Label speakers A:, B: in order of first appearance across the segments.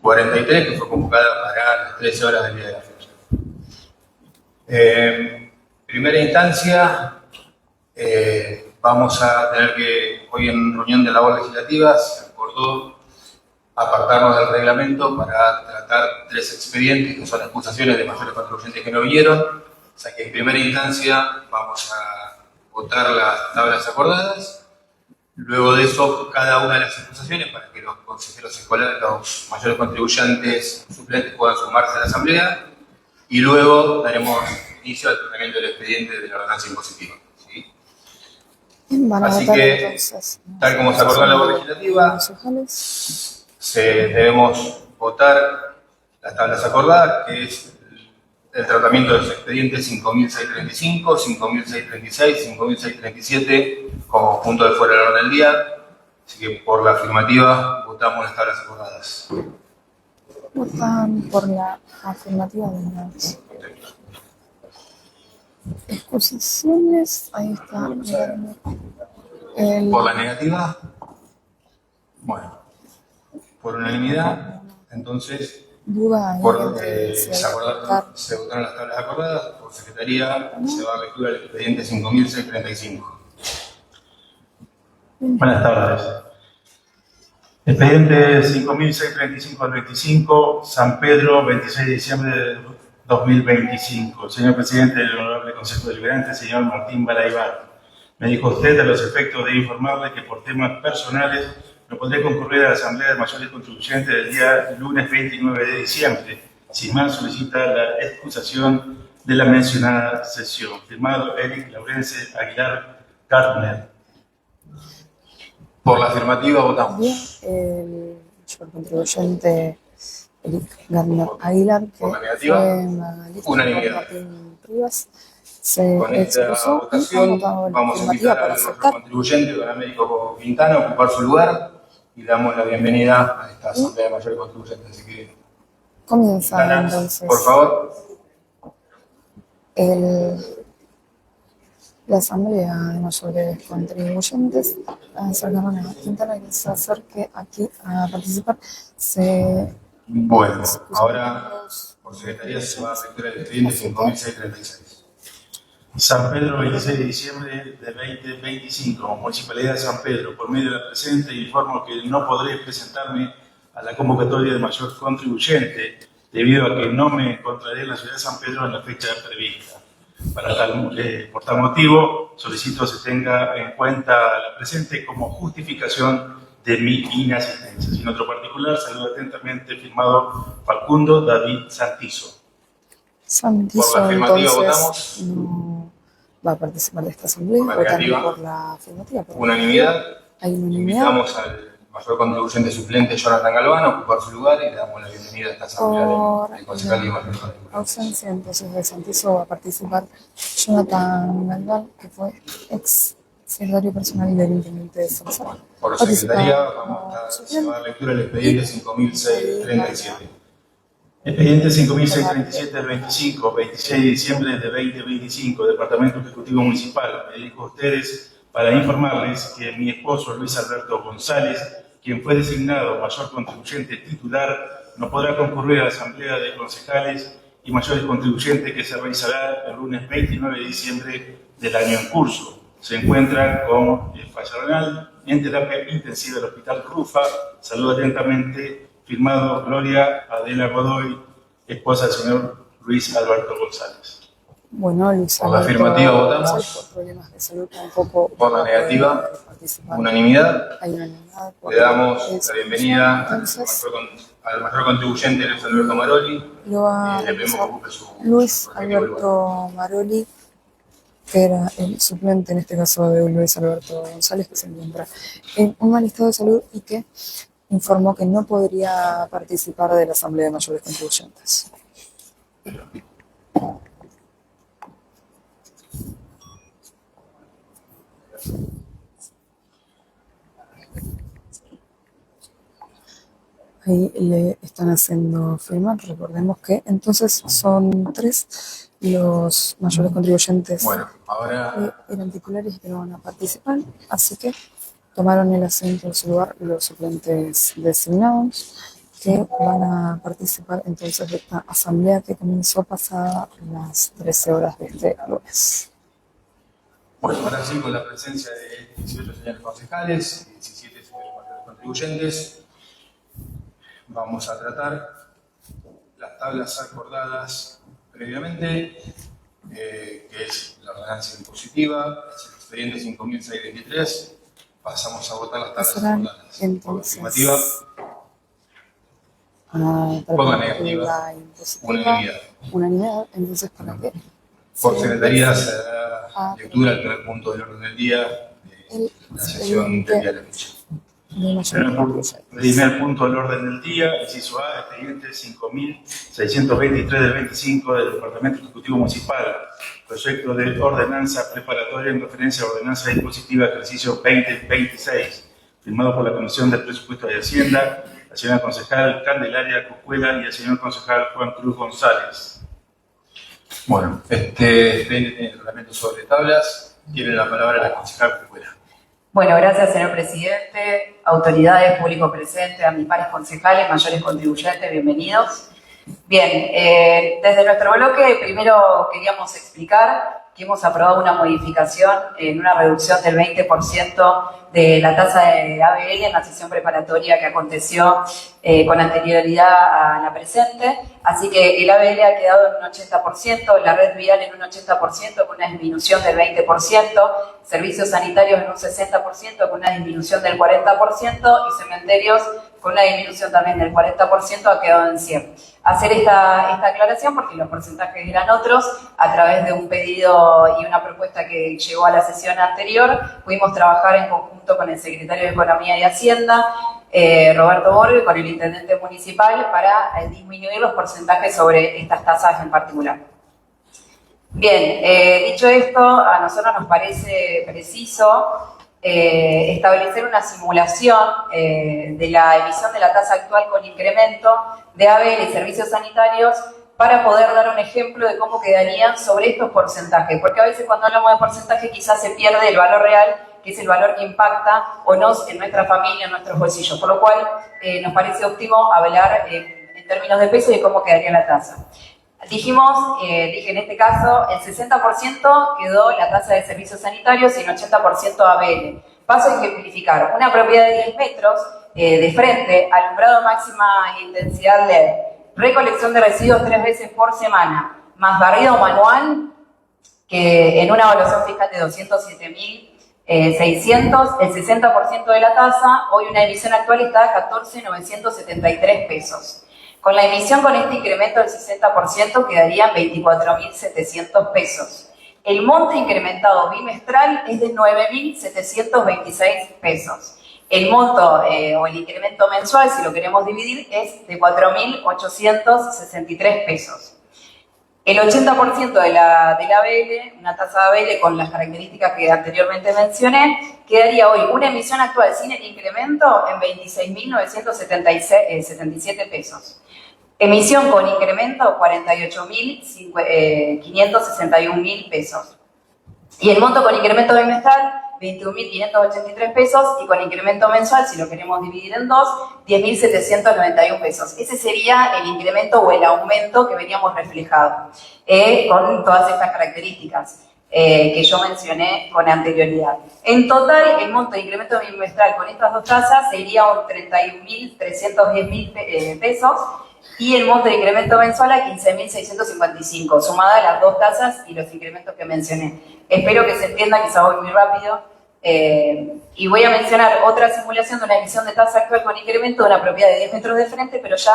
A: 43, que fue convocada para las 13 horas del día de la fecha. Primera instancia, vamos a tener que, hoy en reunión de labor legislativa, se acordó apartarnos del reglamento para tratar 3 expedientes, que son acusaciones de mayores contribuyentes que no vinieron. O sea que en primera instancia vamos a votar las tablas acordadas. Luego de eso, cada una de las acusaciones, para que los consejeros escolares, los mayores contribuyentes suplentes puedan sumarse a la asamblea. Y luego daremos inicio al tratamiento del expediente de la ordenanza impositiva. ¿Sí? Así que, entonces, tal como se acordó en la labor legislativa, debemos votar las tablas acordadas, que es el tratamiento de los expedientes 5.635, 5.636, 5.637 como punto de fuera del orden del día. Así que por la afirmativa votamos las tablas acordadas.
B: Votan por la afirmativa de las exposiciones. Ahí está.
A: Por la negativa, bueno, por unanimidad, entonces se votaron las tablas acordadas. Por secretaría se va a lectura el expediente 5.635.
C: Buenas tardes. Expediente 5.635-25, San Pedro, 26 de diciembre de 2025. Señor presidente del Honorable Consejo Deliberante, señor Martín Balaibán, me dijo usted a los efectos de informarle que por temas personales no podré concurrir a la Asamblea de Mayores Contribuyentes del día lunes 29 de diciembre. Sin más, solicita la excusación de la mencionada sesión. Firmado Eric Laurence Aguilar Gardner.
A: Por la afirmativa votamos.
B: Bien, el mayor contribuyente Eric Gardner Aguilar, que
A: por la negativa,
B: fue
A: unanimidad.
B: Se
A: con esta votación vamos a invitar al contribuyente, don Américo Quintana, a ocupar su lugar y le damos la bienvenida a esta Asamblea de Mayores Contribuyentes. Así que
B: comienza
A: Quintana,
B: entonces,
A: por favor.
B: La Asamblea de Mayores Contribuyentes acercaron a Quintana que se acerque aquí a participar.
A: Bueno, ahora por secretaría se va a lectura el expediente 5.636.
C: San Pedro, 26 de diciembre de 2025, Municipalidad de San Pedro. Por medio de la presente informo que no podré presentarme a la convocatoria de mayor contribuyente debido a que no me encontraré en la ciudad de San Pedro en la fecha prevista. Por tal motivo, solicito se tenga en cuenta la presente como justificación de mi inasistencia. Sin otro particular, saludo atentamente, firmado Facundo David Santizo.
B: Santizo,
A: por la afirmativa
B: entonces,
A: votamos.
B: No va a participar de esta asamblea.
A: Por la negativa,
B: por la afirmativa.
A: Unanimidad.
B: Hay unanimidad.
A: Invitamos al mayor contribuyente suplente Jonathan Galván a ocupar su lugar y le damos la bienvenida a esta asamblea del concejal Lima.
B: Ausencia entonces de Santizo va a participar Jonathan Galván, que fue ex secretario personal del intendente de Salazar.
A: Por secretaría se va a lectura el expediente 5.637.
C: Expediente 5.637 del 26 de diciembre de 2025, Departamento Ejecutivo Municipal. Me dirijo a ustedes para informarles que mi esposo Luis Alberto González, quien fue designado mayor contribuyente titular, no podrá concurrir a la Asamblea de Concejales y Mayores Contribuyentes que se realizará el lunes 29 de diciembre del año en curso. Se encuentra con falla renal en terapia intensiva del Hospital Rufa. Saludo atentamente. Firmado Gloria Adela Godoy, esposa del señor Luis Alberto González.
B: Bueno, Luis
A: por la afirmativa votamos.
B: Por problemas de salud tampoco.
A: Por la negativa, unanimidad.
B: Hay unanimidad.
A: Le damos la bienvenida al mayor contribuyente Luis Alberto Maroli.
B: Lo va
A: le pedimos que ocupe su
B: Luis Alberto Maroli, que era el suplente en este caso de Luis Alberto González, que se encuentra en un mal estado de salud y que informó que no podría participar de la Asamblea de Mayores Contribuyentes. Ahí le están haciendo firmar. Recordemos que entonces son 3 los mayores contribuyentes
A: ahora
B: que eran titulares y que no van a participar, así que tomaron el asiento en su lugar los suplentes designados que van a participar entonces de esta asamblea que comenzó pasada las 13 horas de este lunes.
A: Bueno, ahora sí, con la presencia de 18 señores concejales y 17 señores contribuyentes, vamos a tratar las tablas acordadas previamente, que es la ordenanza impositiva, es el expediente 5.623. Pasamos a votar las tablas acordadas.
B: Entonces,
A: Por afirmativa, por negativa,
B: la impositiva,
A: unanimidad.
B: Unanimidad, entonces para qué.
A: Por secretaría se dará lectura al primer punto del orden del día de la sesión del día de la noche.
C: Primer punto del orden del día, inciso A, expediente 5.623 del 25 del Departamento Ejecutivo Municipal, proyecto de ordenanza preparatoria en referencia a ordenanza impositiva ejercicio 2026, firmado por la Comisión de Presupuesto de Hacienda, la señora concejal Candelaria Coscuela y el señor concejal Juan Cruz González.
A: Bueno, este expediente tiene reglamento sobre tablas. Tiene la palabra la concejal Coscuela.
D: Bueno, gracias, señor presidente, autoridades, público presente, a mis pares concejales, mayores contribuyentes, bienvenidos. Bien, desde nuestro bloque primero queríamos explicar que hemos aprobado una modificación en una reducción del 20% de la tasa de ABL en la sesión preparatoria que aconteció con anterioridad a la presente. Así que el ABL ha quedado en un 80%, la red vial en un 80% con una disminución del 20%, servicios sanitarios en un 60% con una disminución del 40% y cementerios con una disminución también del 40% ha quedado en 100. Hacer esta aclaración porque los porcentajes eran otros, a través de un pedido y una propuesta que llegó a la sesión anterior, pudimos trabajar en conjunto con el secretario de Economía y Hacienda, Roberto Borges, con el intendente municipal, para disminuir los porcentajes sobre estas tasas en particular. Bien, dicho esto, a nosotros nos parece preciso establecer una simulación de la emisión de la tasa actual con incremento de ABL y servicios sanitarios para poder dar un ejemplo de cómo quedarían sobre estos porcentajes, porque a veces cuando hablamos de porcentaje quizás se pierde el valor real, que es el valor que impacta o no en nuestra familia, en nuestros bolsillos, por lo cual nos parece óptimo hablar en términos de peso y de cómo quedaría la tasa. Dije en este caso, el 60% quedó la tasa de servicios sanitarios y el 80% ABL. Paso a ejemplificar. Una propiedad de 10 metros de frente, alumbrado máxima intensidad LED, recolección de residuos 3 veces por semana, más barrido manual, que en una evaluación fiscal de 207.600, el 60% de la tasa, hoy una emisión actual está a 14.973 pesos. Con la emisión con este incremento del 60% quedarían 24.700 pesos. El monto incrementado bimestral es de 9.726 pesos. El monto o el incremento mensual, si lo queremos dividir, es de 4.863 pesos. El 80% de la ABL, una tasa de ABL con las características que anteriormente mencioné, quedaría hoy una emisión actual sin el incremento en 26.977 pesos. Emisión con incremento, 48.561.000 pesos. Y el monto con incremento bimestral, 21.583 pesos, y con incremento mensual, si lo queremos dividir en dos, 10.791 pesos. Ese sería el incremento o el aumento que veníamos reflejado con todas estas características que yo mencioné con anterioridad. En total, el monto de incremento bimestral con estas dos tasas sería un 31.310.000 pesos, y el monto de incremento mensual a 15.655, sumada a las dos tasas y los incrementos que mencioné. Espero que se entienda, quizá voy muy rápido, y voy a mencionar otra simulación de una emisión de tasa actual con incremento de una propiedad de 10 metros de frente, pero ya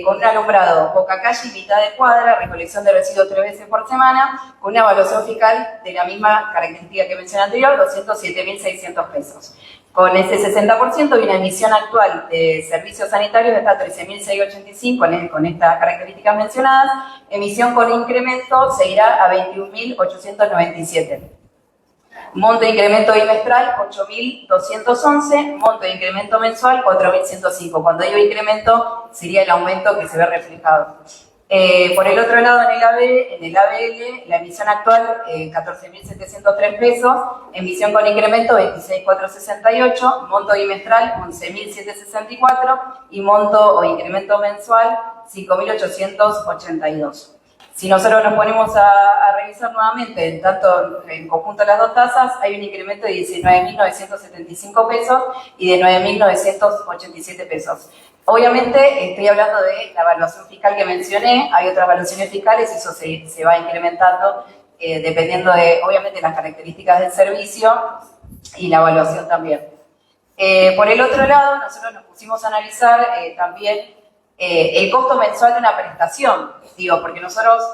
D: con un alumbrado boca calle y mitad de cuadra, recolección de residuos 3 veces por semana, con una evaluación fiscal de la misma característica que mencioné anterior, 207.600 pesos. Con ese 60% y una emisión actual de servicios sanitarios está 13.685 con estas características mencionadas. Emisión con incremento se irá a 21.897. Monto de incremento bimestral, 8.211. Monto de incremento mensual, 4.105. Cuando digo incremento, sería el aumento que se ve reflejado. Por el otro lado, en el ABL, la emisión actual, 14.703 pesos, emisión con incremento 26.468, monto bimestral 11.764 y monto o incremento mensual 5.882. Si nosotros nos ponemos a revisar nuevamente, tanto en conjunto las dos tasas, hay un incremento de 19.975 pesos y de 9.987 pesos. Obviamente estoy hablando de la evaluación fiscal que mencioné, hay otras evaluaciones fiscales y eso se va incrementando dependiendo de, obviamente, las características del servicio y la evaluación también. Por el otro lado, nosotros nos pusimos a analizar también el costo mensual de una prestación, digo, porque nosotros,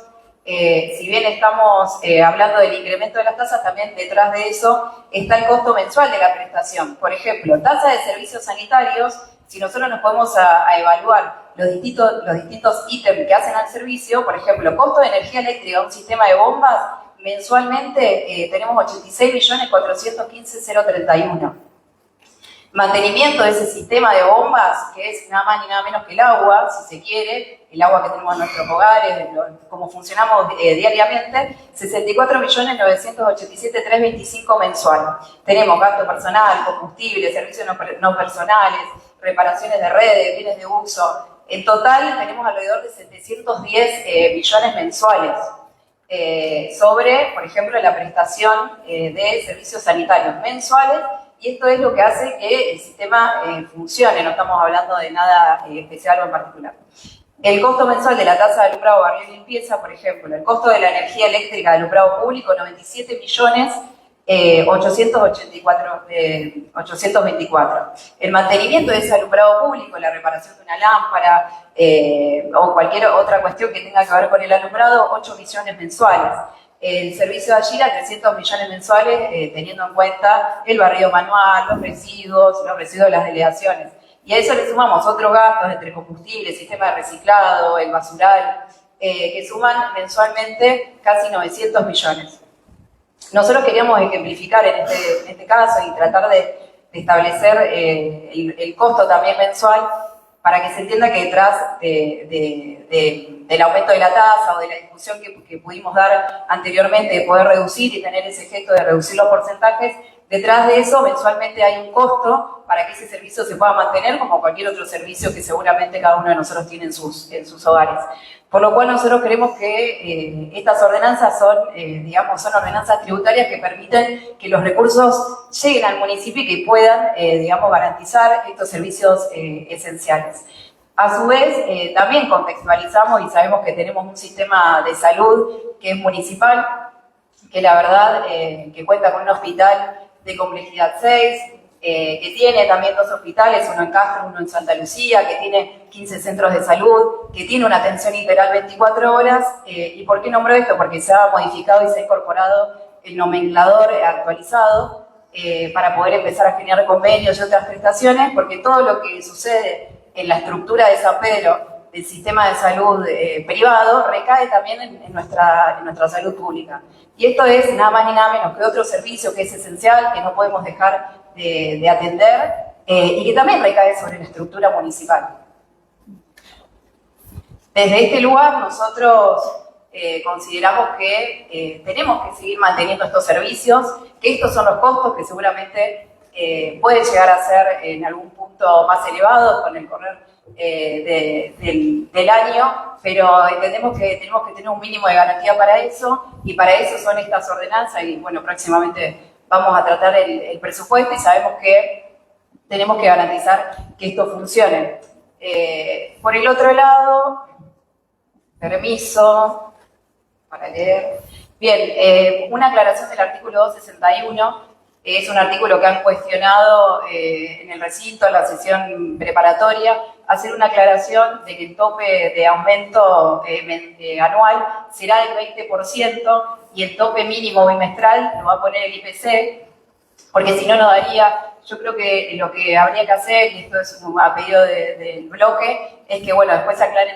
D: si bien estamos hablando del incremento de las tasas, también detrás de eso está el costo mensual de la prestación. Por ejemplo, tasa de servicios sanitarios. Si nosotros nos podemos a evaluar los distintos ítems que hacen al servicio, por ejemplo, costo de energía eléctrica, un sistema de bombas, mensualmente tenemos 86.415.031. Mantenimiento de ese sistema de bombas, que es nada más ni nada menos que el agua, si se quiere, el agua que tenemos en nuestros hogares, cómo funcionamos diariamente, 64.987.325 mensual. Tenemos gasto personal, combustible, servicios no personales, reparaciones de redes, bienes de uso. En total tenemos alrededor de 710 millones mensuales sobre, por ejemplo, la prestación de servicios sanitarios mensuales, y esto es lo que hace que el sistema funcione, no estamos hablando de nada especial o en particular. El costo mensual de la tasa de alumbrado, barrio y limpieza, por ejemplo, el costo de la energía eléctrica de alumbrado público, 97.824. El mantenimiento de ese alumbrado público, la reparación de una lámpara o cualquier otra cuestión que tenga que ver con el alumbrado, 8 millones mensuales. El servicio de Agila, 300 millones mensuales, teniendo en cuenta el barrido manual, los residuos de las delegaciones. Y a eso le sumamos otros gastos entre combustible, sistema de reciclado, el basural, que suman mensualmente casi 900 millones. Nosotros queríamos ejemplificar en este caso y tratar de establecer el costo también mensual para que se entienda que detrás del aumento de la tasa o de la discusión que pudimos dar anteriormente de poder reducir y tener ese gesto de reducir los porcentajes, detrás de eso mensualmente hay un costo para que ese servicio se pueda mantener como cualquier otro servicio que seguramente cada uno de nosotros tiene en sus hogares. Por lo cual nosotros creemos que estas ordenanzas son ordenanzas tributarias que permiten que los recursos lleguen al municipio y que puedan, garantizar estos servicios esenciales. A su vez, también contextualizamos y sabemos que tenemos un sistema de salud que es municipal, que la verdad que cuenta con un hospital de complejidad 6, que tiene también 2 hospitales, uno en Castro, uno en Santa Lucía, que tiene 15 centros de salud, que tiene una atención integral 24 horas. ¿Y por qué nombro esto? Porque se ha modificado y se ha incorporado el nomenclador actualizado para poder empezar a generar convenios y otras prestaciones, porque todo lo que sucede en la estructura de San Pedro del sistema de salud privado recae también en nuestra salud pública. Y esto es nada más ni nada menos que otro servicio que es esencial, que no podemos dejar de atender y que también recae sobre la estructura municipal. Desde este lugar nosotros consideramos que tenemos que seguir manteniendo estos servicios, que estos son los costos que seguramente pueden llegar a ser en algún punto más elevados con el correr del año, pero entendemos que tenemos que tener un mínimo de garantía para eso, y para eso son estas ordenanzas, y bueno, próximamente vamos a tratar el presupuesto y sabemos que tenemos que garantizar que esto funcione. Por el otro lado, permiso para leer. Bien, una aclaración del artículo 261. Es un artículo que han cuestionado en el recinto, en la sesión preparatoria, hacer una aclaración de que el tope de aumento anual será del 20% y el tope mínimo bimestral lo va a poner el IPC, porque si no, no daría. Yo creo que lo que habría que hacer, y esto es a pedido del bloque, es que bueno, después se aclare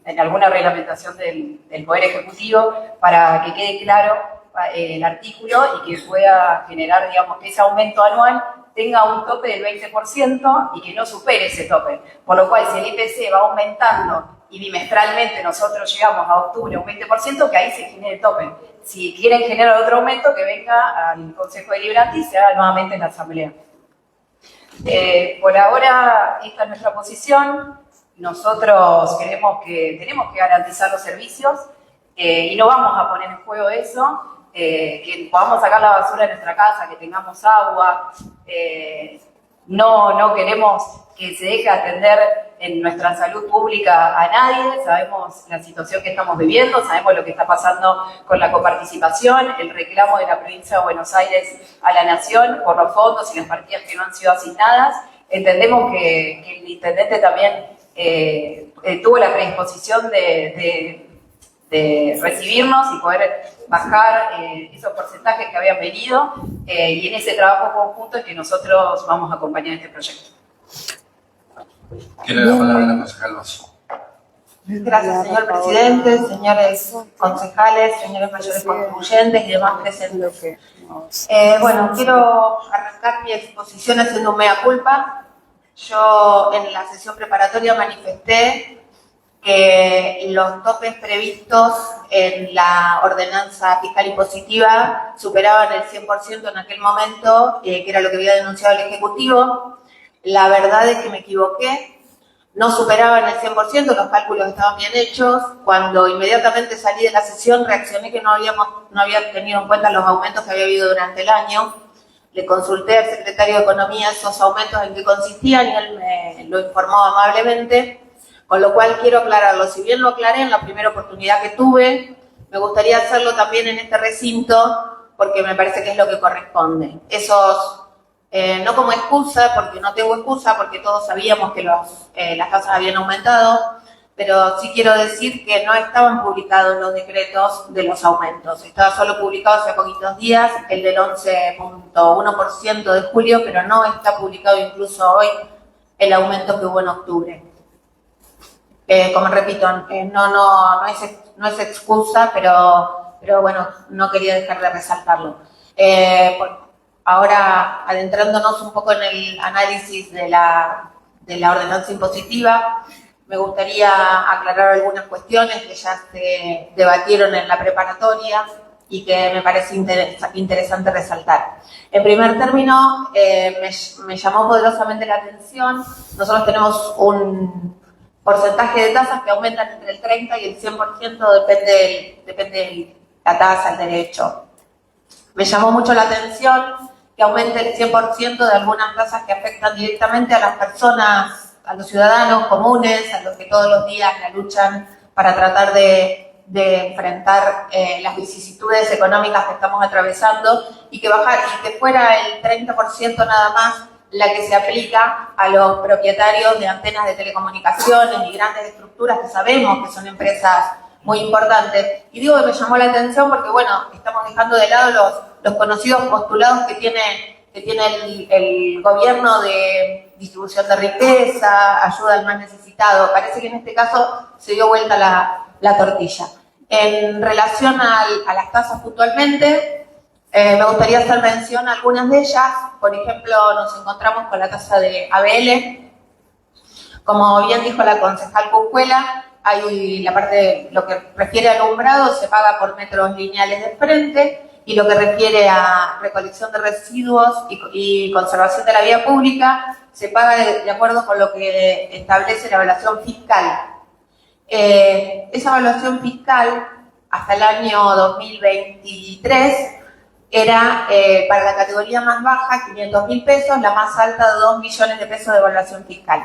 D: en alguna reglamentación del Poder Ejecutivo para que quede claro el artículo y que pueda generar, digamos, ese aumento anual tenga un tope del 20% y que no supere ese tope. Por lo cual, si el IPC va aumentando y bimestralmente nosotros llegamos a octubre a un 20%, que ahí se genere el tope. Si quieren generar otro aumento, que venga al Consejo Deliberante y se haga nuevamente en la Asamblea. Por ahora, esta es nuestra posición. Nosotros tenemos que garantizar los servicios y no vamos a poner en juego eso, que podamos sacar la basura de nuestra casa, que tengamos agua. No queremos que se deje atender en nuestra salud pública a nadie. Sabemos la situación que estamos viviendo, sabemos lo que está pasando con la coparticipación, el reclamo de la provincia de Buenos Aires a la Nación por los fondos y las partidas que no han sido asignadas. Entendemos que el intendente también tuvo la predisposición de recibirnos y poder bajar esos porcentajes que habían venido, y en ese trabajo conjunto es que nosotros vamos a acompañar este proyecto.
A: Tiene la palabra la concejal Basso.
E: Gracias, señor presidente, señores concejales, señores mayores contribuyentes y demás presentes. Bueno, quiero arrancar mi exposición haciendo un mea culpa. Yo en la sesión preparatoria manifesté que los topes previstos en la ordenanza fiscal impositiva superaban el 100% en aquel momento, que era lo que había denunciado el Ejecutivo. La verdad es que me equivoqué, no superaban el 100%, los cálculos estaban bien hechos. Cuando inmediatamente salí de la sesión reaccioné que no había tenido en cuenta los aumentos que había habido durante el año. Le consulté al secretario de Economía esos aumentos en qué consistían y él me lo informó amablemente. Con lo cual quiero aclararlo. Si bien lo aclaré en la primera oportunidad que tuve, me gustaría hacerlo también en este recinto porque me parece que es lo que corresponde. Esos, no como excusa, porque no tengo excusa, porque todos sabíamos que las tasas habían aumentado, pero sí quiero decir que no estaban publicados los decretos de los aumentos. Estaba solo publicado hace poquitos días el del 11.1% de julio, pero no está publicado incluso hoy el aumento que hubo en octubre. Como repito, no es excusa, pero bueno, no quería dejar de resaltarlo. Ahora, adentrándonos un poco en el análisis de la ordenanza impositiva, me gustaría aclarar algunas cuestiones que ya se debatieron en la preparatoria y que me parece interesante resaltar. En primer término, me llamó poderosamente la atención. Nosotros tenemos un porcentaje de tasas que aumentan entre el 30 y el 100%, depende de la tasa, el derecho. Me llamó mucho la atención que aumente el 100% de algunas tasas que afectan directamente a las personas, a los ciudadanos comunes, a los que todos los días la luchan para tratar de enfrentar las vicisitudes económicas que estamos atravesando, y que fuera el 30% nada más la que se aplica a los propietarios de antenas de telecomunicaciones y grandes estructuras que sabemos que son empresas muy importantes. Y digo que me llamó la atención porque, bueno, estamos dejando de lado los conocidos postulados que tiene el gobierno de distribución de riqueza, ayuda al más necesitado. Parece que en este caso se dio vuelta la tortilla. En relación a las tasas puntualmente, me gustaría hacer mención a algunas de ellas. Por ejemplo, nos encontramos con la tasa de ABL. Como bien dijo la concejal Cuscuela, hay la parte de lo que refiere a alumbrado se paga por metros lineales de frente, y lo que refiere a recolección de residuos y conservación de la vía pública se paga de acuerdo con lo que establece la evaluación fiscal. Esa evaluación fiscal hasta el año 2023 era para la categoría más baja 500.000 pesos, la más alta 2 millones de pesos de evaluación fiscal.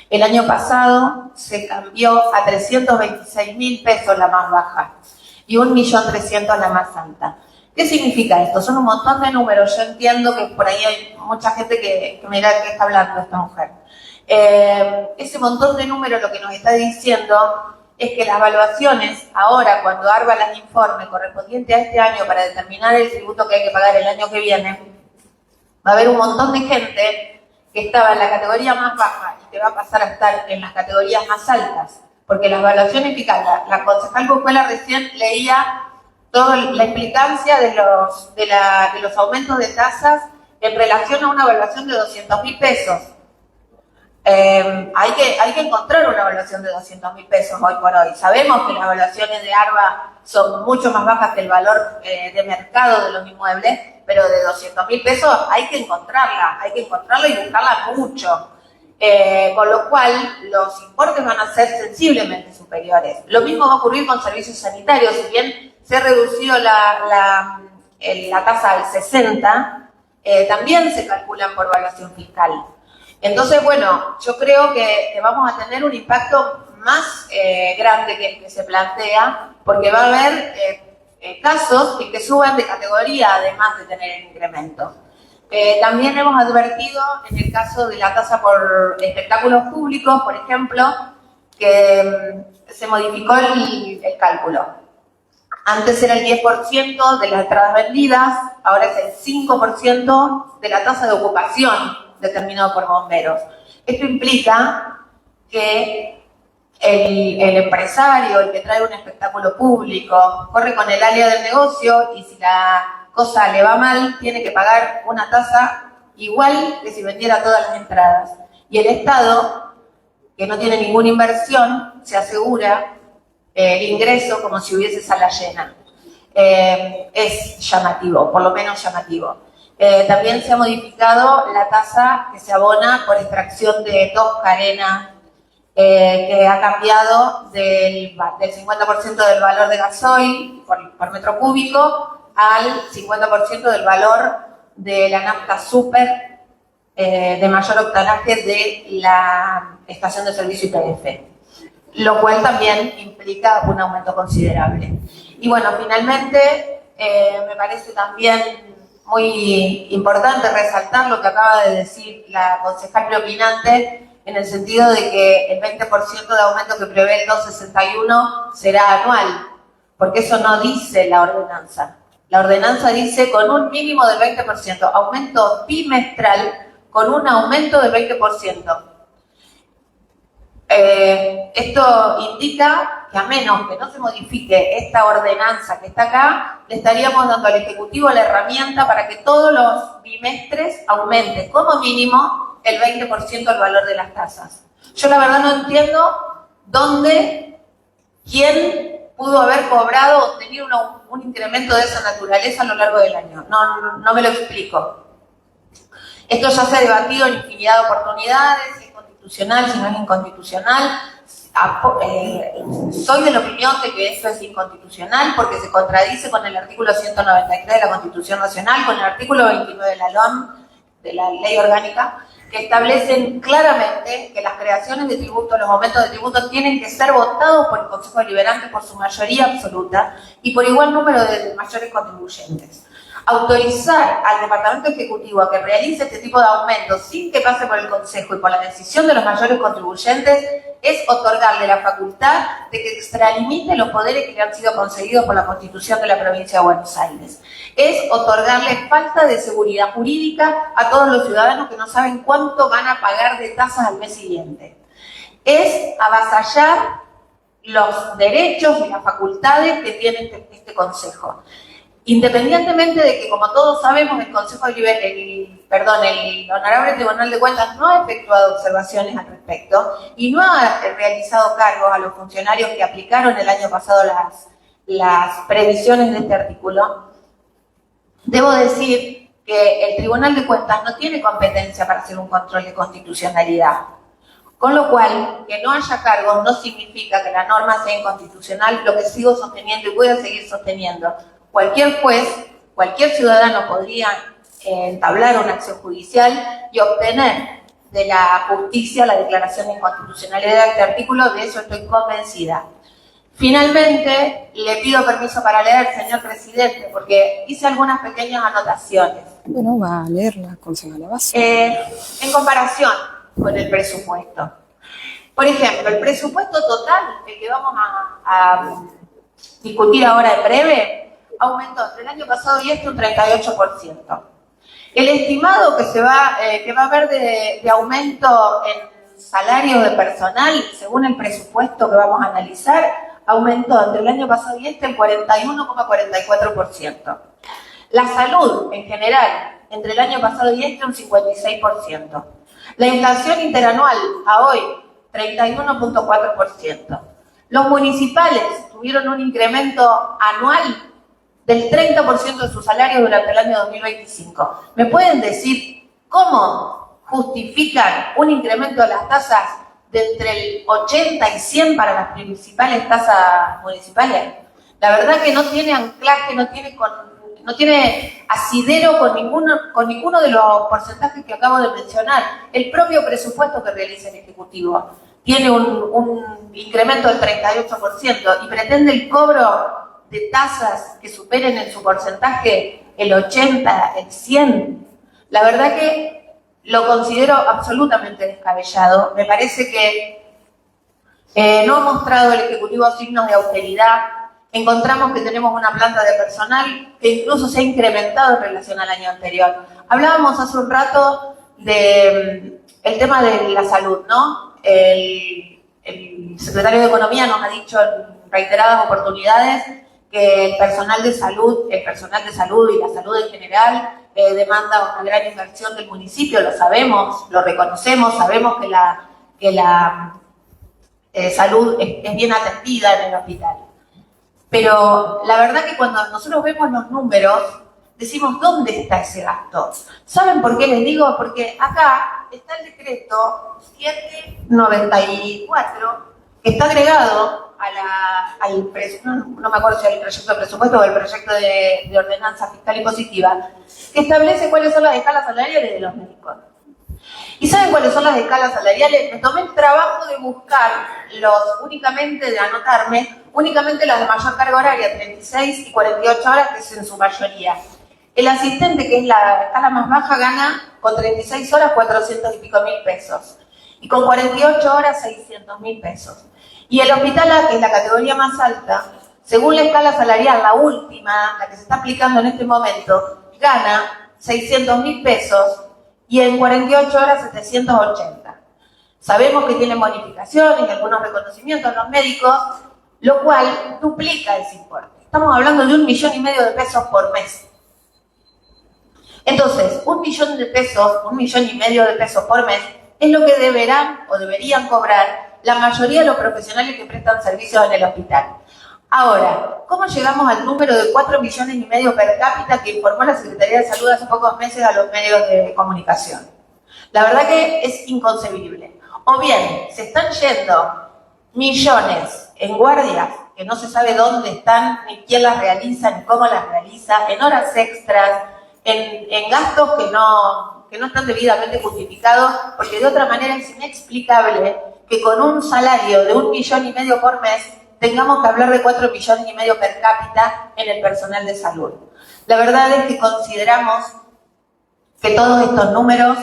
E: El año pasado se cambió a 326.000 pesos la más baja y 1.300.000 la más alta. ¿Qué significa esto? Son un montón de números. Yo entiendo que por ahí hay mucha gente que me dirá qué está hablando esta mujer. Ese montón de números lo que nos está diciendo es que las evaluaciones, ahora cuando ARBA las informe correspondiente a este año para determinar el tributo que hay que pagar el año que viene, va a haber un montón de gente que estaba en la categoría más baja y que va a pasar a estar en las categorías más altas, porque las evaluaciones fiscales, la concejal Cuscuela recién leía toda la implicancia de los aumentos de tasas en relación a una evaluación de 200.000 pesos. Hay que encontrar una evaluación de 200.000 pesos hoy por hoy. Sabemos que las evaluaciones de ARBA son mucho más bajas que el valor de mercado de los inmuebles, pero de 200.000 pesos hay que encontrarla y buscarla mucho. Con lo cual, los importes van a ser sensiblemente superiores. Lo mismo va a ocurrir con servicios sanitarios. Si bien se ha reducido la tasa al 60, también se calculan por evaluación fiscal. Entonces, bueno, yo creo que vamos a tener un impacto más grande que el que se plantea, porque va a haber casos que suban de categoría además de tener el incremento. También hemos advertido en el caso de la tasa por espectáculos públicos, por ejemplo, que se modificó el cálculo. Antes era el 10% de las entradas vendidas, ahora es el 5% de la tasa de ocupación determinado por bomberos. Esto implica que el empresario, el que trae un espectáculo público, corre con el área del negocio y si la cosa le va mal, tiene que pagar una tasa igual que si vendiera todas las entradas. Y el Estado, que no tiene ninguna inversión, se asegura el ingreso como si hubiese sala llena. Es llamativo, por lo menos llamativo. También se ha modificado la tasa que se abona por extracción de tosca, arena, que ha cambiado del 50% del valor de gasoil por metro cúbico al 50% del valor de la nafta super de mayor octanaje de la estación de servicio YPF, lo cual también implica un aumento considerable. Y bueno, finalmente, me parece también muy importante resaltar lo que acaba de decir la concejal preopinante, en el sentido de que el 20% de aumento que prevé el 261 será anual, porque eso no dice la ordenanza. La ordenanza dice con un mínimo del 20%, aumento bimestral con un aumento del 20%. Esto indica que a menos que no se modifique esta ordenanza que está acá, le estaríamos dando al Ejecutivo la herramienta para que todos los bimestres aumente como mínimo el 20% el valor de las tasas. Yo la verdad no entiendo quién pudo haber cobrado o tenido un incremento de esa naturaleza a lo largo del año. No me lo explico. Esto ya se ha debatido en infinidad de oportunidades, si es constitucional, si no es inconstitucional. Soy de la opinión de que esto es inconstitucional porque se contradice con el artículo 193 de la Constitución Nacional, con el artículo 29 de la LOM, de la Ley Orgánica, que establecen claramente que las creaciones de tributos, los aumentos de tributos tienen que ser votados por el Consejo Deliberante por su mayoría absoluta y por igual número de mayores contribuyentes. Autorizar al Departamento Ejecutivo a que realice este tipo de aumentos sin que pase por el Consejo y por la decisión de los mayores contribuyentes es otorgarle la facultad de que extralimite los poderes que le han sido concedidos por la Constitución de la Provincia de Buenos Aires. Es otorgarle falta de seguridad jurídica a todos los ciudadanos que no saben cuánto van a pagar de tasas al mes siguiente. Es avasallar los derechos y las facultades que tiene este Consejo. Independientemente de que, como todos sabemos, el Honorable Tribunal de Cuentas no ha efectuado observaciones al respecto y no ha realizado cargos a los funcionarios que aplicaron el año pasado las previsiones de este artículo, debo decir que el Tribunal de Cuentas no tiene competencia para hacer un control de constitucionalidad. Con lo cual, que no haya cargos no significa que la norma sea inconstitucional, lo que sigo sosteniendo y voy a seguir sosteniendo. Cualquier juez, cualquier ciudadano podría entablar una acción judicial y obtener de la justicia la declaración de inconstitucionalidad de este artículo, de eso estoy convencida. Finalmente, le pido permiso para leer, señor presidente, porque hice algunas pequeñas anotaciones.
B: Bueno, va a leerla, concejala base.
E: En comparación con el presupuesto. Por ejemplo, el presupuesto total, el que vamos a discutir ahora en breve, aumentó entre el año pasado y un 38%. El estimado que va a haber de aumento en salarios de personal, según el presupuesto que vamos a analizar, aumentó entre el año pasado y en 41,44%. La salud, en general, entre el año pasado y este, un 56%. La inflación interanual, a hoy, 31.4%. Los municipales tuvieron un incremento anual del 30% de su salario durante el año 2025. ¿Me pueden decir cómo justifican un incremento de las tasas de entre el 80 y 100 para las principales tasas municipales? La verdad que no tiene anclaje, no tiene asidero con ninguno de los porcentajes que acabo de mencionar. El propio presupuesto que realiza el Ejecutivo tiene un incremento del 38% y pretende el cobro de tasas que superen en su porcentaje el 80, el 100. La verdad que lo considero absolutamente descabellado. Me parece que no ha mostrado el Ejecutivo signos de austeridad. Encontramos que tenemos una planta de personal que incluso se ha incrementado en relación al año anterior. Hablábamos hace un rato del tema de la salud, ¿no? El secretario de Economía nos ha dicho en reiteradas oportunidades que el personal de salud y la salud en general demanda una gran inversión del municipio, lo sabemos, lo reconocemos, sabemos que la salud es bien atendida en el hospital. Pero la verdad que cuando nosotros vemos los números, decimos, ¿dónde está ese gasto? ¿Saben por qué les digo? Porque acá está el decreto 794, que está agregado no me acuerdo si al proyecto de presupuesto o el proyecto de ordenanza fiscal y positiva, que establece cuáles son las escalas salariales de los médicos. ¿Y saben cuáles son las escalas salariales? Me tomé el trabajo de buscar de anotarme, únicamente las de mayor carga horaria, 36 y 48 horas, que es en su mayoría. El asistente, que es la escala más baja, gana con 36 horas 400 y pico mil pesos. Y con 48 horas 600 mil pesos. Y el hospital A, que es la categoría más alta, según la escala salarial, la última, la que se está aplicando en este momento, gana 600 mil pesos y en 48 horas 780. Sabemos que tienen bonificaciones y algunos reconocimientos los médicos, lo cual duplica ese importe. Estamos hablando de 1,5 millones de pesos por mes. Entonces, 1,5 millones de pesos por mes es lo que deberán o deberían cobrar la mayoría de los profesionales que prestan servicios en el hospital. Ahora, ¿cómo llegamos al número de 4,5 millones per cápita que informó la Secretaría de Salud hace pocos meses a los medios de comunicación? La verdad que es inconcebible. O bien, se están yendo millones en guardias que no se sabe dónde están, ni quién las realiza, ni cómo las realiza, en horas extras, en gastos que no están debidamente justificados, porque de otra manera es inexplicable que con un salario de 1,5 millones por mes tengamos que hablar de 4,5 millones per cápita en el personal de salud. La verdad es que consideramos que todos estos números,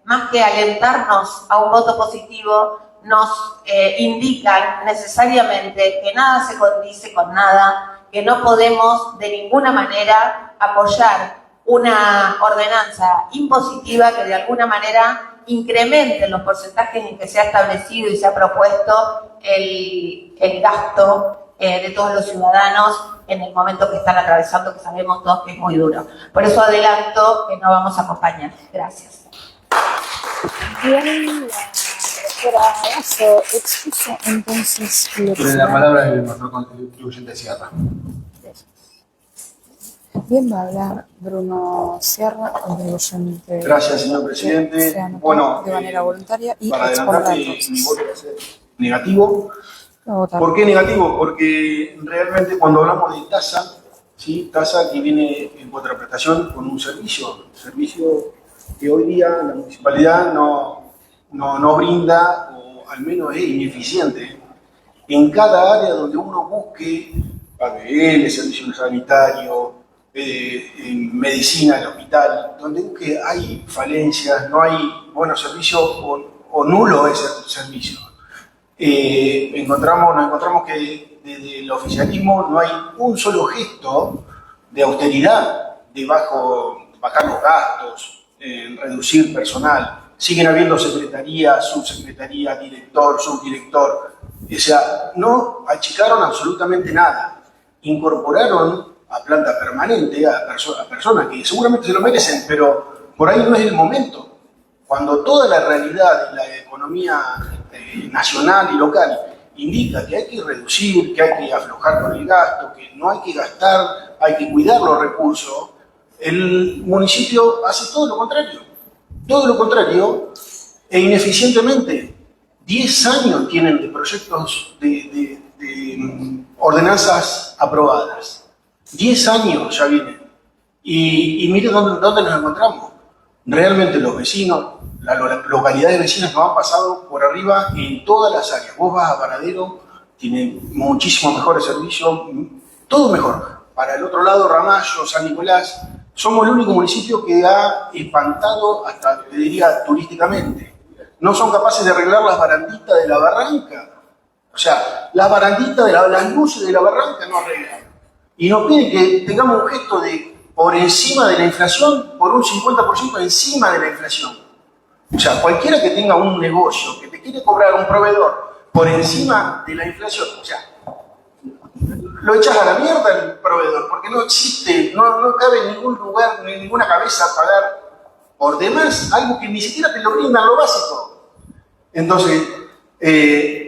E: más que alentarnos a un voto positivo, nos indican necesariamente que nada se condice con nada, que no podemos de ninguna manera apoyar una ordenanza impositiva que de alguna manera incremente los porcentajes en que se ha establecido y se ha propuesto el gasto de todos los ciudadanos en el momento que están atravesando, que sabemos todos que es muy duro. Por eso adelanto que no vamos a acompañar. Gracias.
B: Bien, la doctora Lazo expuso entonces lo que
A: Tiene la palabra el nuestro contribuyente Sierra.
B: Bien, va a hablar Bruno Sierra, contribuyente.
C: Gracias, señor presidente.
B: Se anotó
C: Bueno,
B: de manera voluntaria y
C: para
B: expondrá
C: adelantar mi
B: entonces.
C: voto va a ser negativo.
B: Va a votar.
C: ¿Por qué negativo? Porque realmente cuando hablamos de tasa, ¿sí? Tasa que viene en contraprestación con un servicio que hoy día la municipalidad no brinda, o al menos es ineficiente. En cada área donde uno busque ABL, servicio sanitario, en medicina, el hospital, donde busque hay falencias, no hay buenos servicios o nulo es el servicio. Nos encontramos que desde el oficialismo no hay un solo gesto de austeridad, de bajar los gastos, reducir personal. Siguen habiendo secretarías, subsecretarías, director, subdirector. O sea, no achicaron absolutamente nada. Incorporaron
F: a planta permanente a personas que seguramente se lo merecen, pero por ahí no es el momento. Cuando toda la realidad de la economía nacional y local indica que hay que reducir, que hay que aflojar con el gasto, que no hay que gastar, hay que cuidar los recursos, el municipio hace todo lo contrario, e ineficientemente. 10 años tienen de proyectos de ordenanzas aprobadas. 10 años ya vienen. Y mire dónde nos encontramos. Realmente los vecinos, las localidades vecinas nos han pasado por arriba en todas las áreas. Vos vas a Varadero, tienen muchísimos mejores servicios, todo mejor. Para el otro lado, Ramallo, San Nicolás, somos el único municipio que ha espantado, hasta te diría turísticamente. No son capaces de arreglar las baranditas de la barranca. O sea, las baranditas de las luces de la barranca no arreglan. Y nos piden que tengamos un gesto de por encima de la inflación, por un 50% encima de la inflación. O sea, cualquiera que tenga un negocio, que te quiere cobrar un proveedor por encima de la inflación, o sea, lo echas a la mierda el proveedor, porque no existe, no cabe en ningún lugar, ni en ninguna cabeza pagar por demás algo que ni siquiera te lo brindan lo básico. Entonces,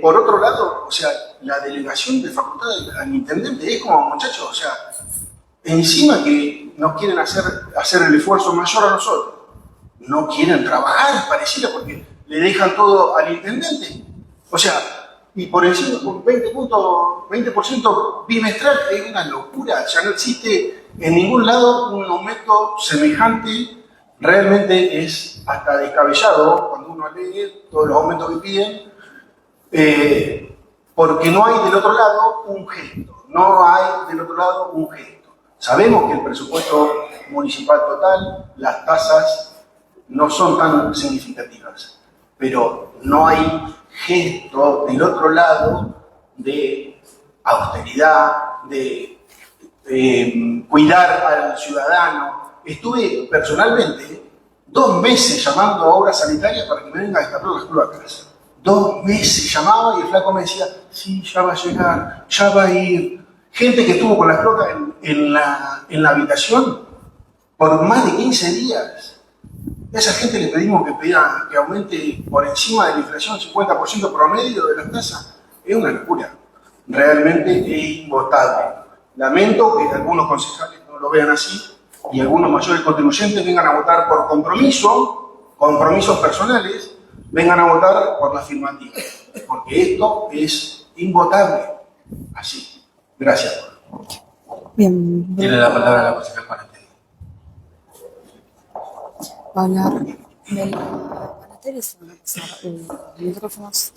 F: por otro lado, o sea, la delegación de facultades al intendente es como, muchachos, o sea, encima que nos quieren hacer el esfuerzo mayor a nosotros, no quieren trabajar, pareciera, porque le dejan todo al intendente. O sea, y por encima, con 20% bimestral, es una locura. Ya no existe en ningún lado un aumento semejante. Realmente es hasta descabellado cuando uno lee todos los aumentos que piden, porque no hay del otro lado un gesto. Sabemos que el presupuesto municipal total, las tasas no son tan significativas, pero no hay gesto del otro lado de austeridad, de cuidar al ciudadano. Estuve personalmente 2 meses llamando a obras sanitarias para que me vengan a destapar las cloacas. 2 meses llamaba y el flaco me decía, sí, ya va a llegar, ya va a ir. Gente que estuvo con las cloacas en la habitación por más de 15 días. A esa gente le pedimos que aumente por encima de la inflación 50% promedio de las tasas. Es una locura. Realmente es invotable. Lamento que algunos concejales no lo vean así y algunos mayores contribuyentes vengan a votar por compromisos personales, vengan a votar por la afirmativa. Porque esto es invotable. Así. Gracias.
B: Bien.
A: Tiene la palabra la concejal Panatelli.
B: Va a hablar Melina Panatelli, se van a pasar los micrófonos.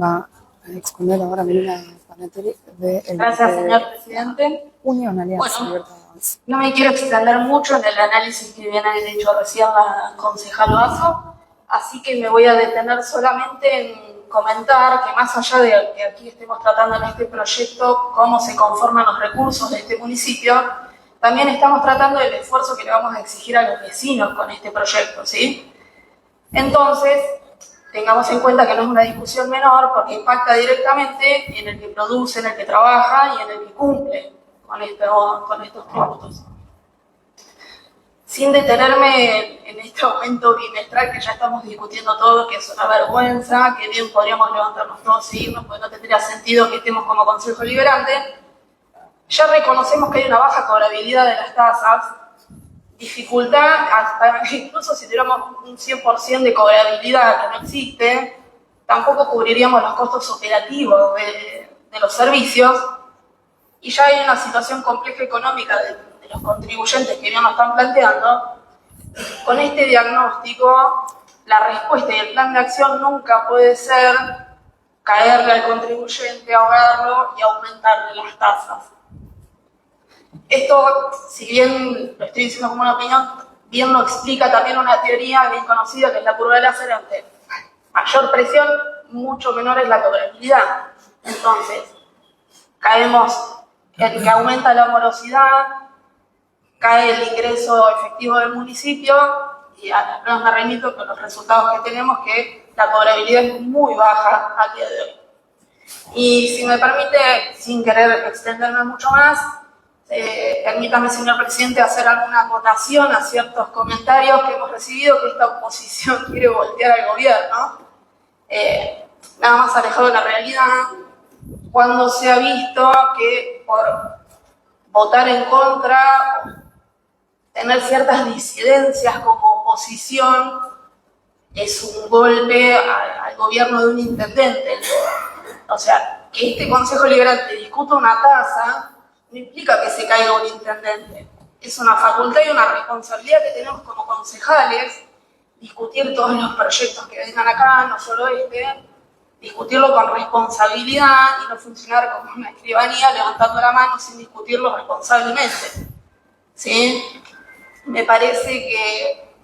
B: Va a exponer ahora Melina Panatelli de
G: Gracias, señor presidente.
B: Unión Alianza
G: Bueno,
B: Libertad Avanza.
G: No me quiero extender mucho en el análisis que viene hecho recién la concejal Basso, así que me voy a detener solamente en comentar que más allá de que aquí estemos tratando en este proyecto cómo se conforman los recursos de este municipio, también estamos tratando del esfuerzo que le vamos a exigir a los vecinos con este proyecto, ¿sí? Entonces, tengamos en cuenta que no es una discusión menor porque impacta directamente en el que produce, en el que trabaja y en el que cumple con estos tributos. Sin detenerme en este aumento bimestral que ya estamos discutiendo todo, que es una vergüenza, que bien podríamos levantarnos todos y irnos, porque no tendría sentido que estemos como Consejo Liberante. Ya reconocemos que hay una baja cobrabilidad de las tasas, dificultad, hasta incluso si tuviéramos un 100% de cobrabilidad que no existe, tampoco cubriríamos los costos operativos de los servicios, y ya hay una situación compleja económica de los contribuyentes que bien nos están planteando. Con este diagnóstico, la respuesta y el plan de acción nunca puede ser caerle al contribuyente, ahogarlo y aumentarle las tasas. Esto, si bien lo estoy diciendo como una opinión, bien lo explica también una teoría bien conocida que es la curva de Laffer. Ante mayor presión, mucho menor es la cobrabilidad. Entonces, caemos en que aumenta la morosidad, cae el ingreso efectivo del municipio y a las pruebas me remito con los resultados que tenemos que la cobrabilidad es muy baja a día de hoy. Y si me permite, sin querer extenderme mucho más, Permítame, señor presidente, hacer alguna acotación a ciertos comentarios que hemos recibido que esta oposición quiere voltear al gobierno. Nada más alejado de la realidad, cuando se ha visto que por votar en contra, tener ciertas disidencias como oposición, es un golpe al gobierno de un intendente. O sea, que este Consejo Liberante discuta una tasa no implica que se caiga un intendente. Es una facultad y una responsabilidad que tenemos como concejales, discutir todos los proyectos que vengan acá, no solo discutirlo con responsabilidad y no funcionar como una escribanía levantando la mano sin discutirlo responsablemente. ¿Sí? Me parece que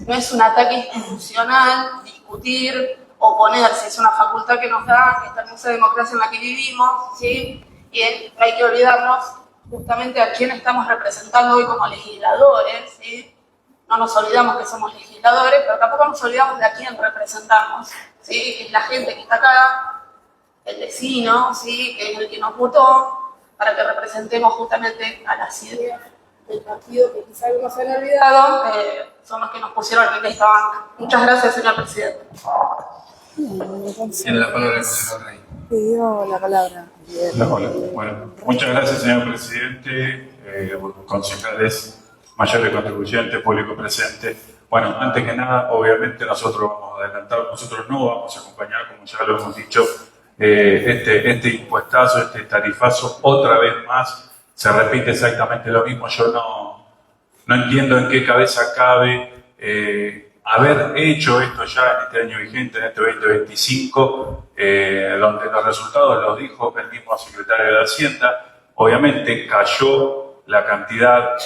G: no es un ataque institucional discutir, oponerse, es una facultad que nos da esta hermosa democracia en la que vivimos, ¿sí? Y no hay que olvidarnos justamente a quién estamos representando hoy como legisladores, ¿sí? No nos olvidamos que somos legisladores, pero tampoco nos olvidamos de a quién representamos, ¿sí? Que es la gente que está acá, el vecino, ¿sí? Que es el que nos votó, para que representemos justamente a las ideas del partido que quizá algunos se han olvidado, son los que nos pusieron en esta banca. Muchas gracias, señor presidente.
A: Tiene la palabra el consejero Rey.
B: Pidió la palabra.
C: Hola. Bueno, muchas gracias, señor presidente, concejales, mayores contribuyentes, público presente. Bueno, antes que nada, obviamente nosotros vamos a adelantar, nosotros no vamos a acompañar, como ya lo hemos dicho, este impuestazo, este tarifazo, otra vez más, se repite exactamente lo mismo. Yo no entiendo en qué cabeza cabe haber hecho esto ya en este año vigente, en este 2025, donde los resultados los dijo el mismo secretario de Hacienda. Obviamente cayó la cantidad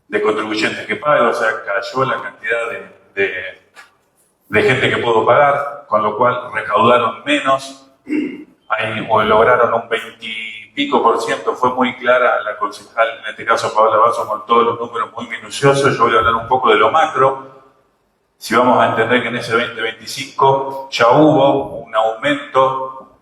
C: de contribuyentes que pagan, o sea, cayó la cantidad de gente que pudo pagar, con lo cual recaudaron menos, o lograron un 20 y pico %. Fue muy clara la concejal, en este caso Paola Basso, con todos los números muy minuciosos. Yo voy a hablar un poco de lo macro. Si vamos a entender que en ese 2025 ya hubo un aumento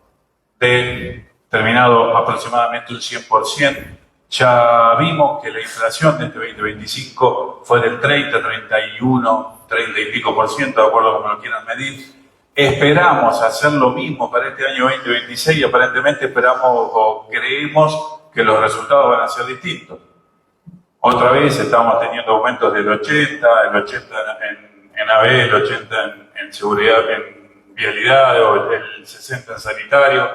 C: terminado aproximadamente un 100%, ya vimos que la inflación de este 2025 fue del 30, 31, 30 y pico %, de acuerdo a como lo quieran medir. Esperamos hacer lo mismo para este año 2026 y aparentemente esperamos o creemos que los resultados van a ser distintos. Otra vez estamos teniendo aumentos del 80, el 80 en ABE, el 80 en seguridad, en vialidad, o el 60 en sanitario.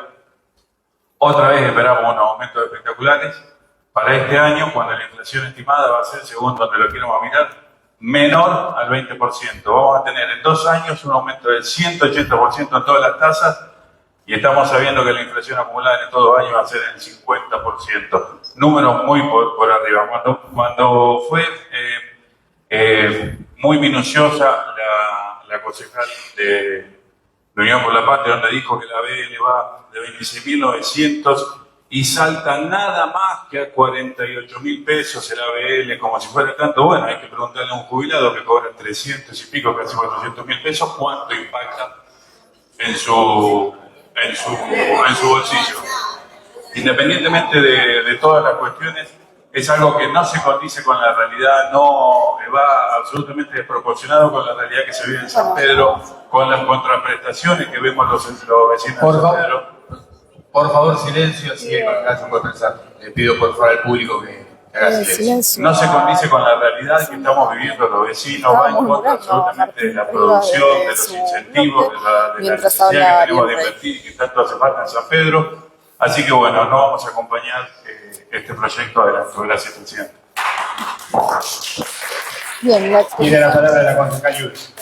C: Otra vez esperamos unos aumentos espectaculares. Para este año, cuando la inflación estimada va a ser, según donde lo queramos mirar, menor al 20%. Vamos a tener en 2 años un aumento del 180% en todas las tasas, y estamos sabiendo que la inflación acumulada en todo año va a ser el 50%. Números muy por arriba. Cuando fue muy minuciosa la concejal de Unión por la Patria, donde dijo que la BL va de 26.900 y salta nada más que a 48.000 pesos el ABL, como si fuera tanto. Bueno, hay que preguntarle a un jubilado que cobra 300 y pico, casi 400.000 pesos, cuánto impacta en su bolsillo. Independientemente de todas las cuestiones, es algo que no se condice con la realidad, no va absolutamente desproporcionado con la realidad que se vive en San Pedro, con las contraprestaciones que vemos los vecinos de San Pedro.
A: Por favor, silencio, así que con caso puede pensar. Le pido por favor al público que haga silencio.
C: No se condice con la realidad que estamos viviendo los vecinos, va en contra absolutamente de la producción, de los incentivos, de la necesidad que tenemos de invertir y que tanto hace falta en San Pedro. Así que bueno, no vamos a acompañar este proyecto adelante. Gracias, presidente.
B: Bien, la
A: Tiene la palabra la concejal Yuris.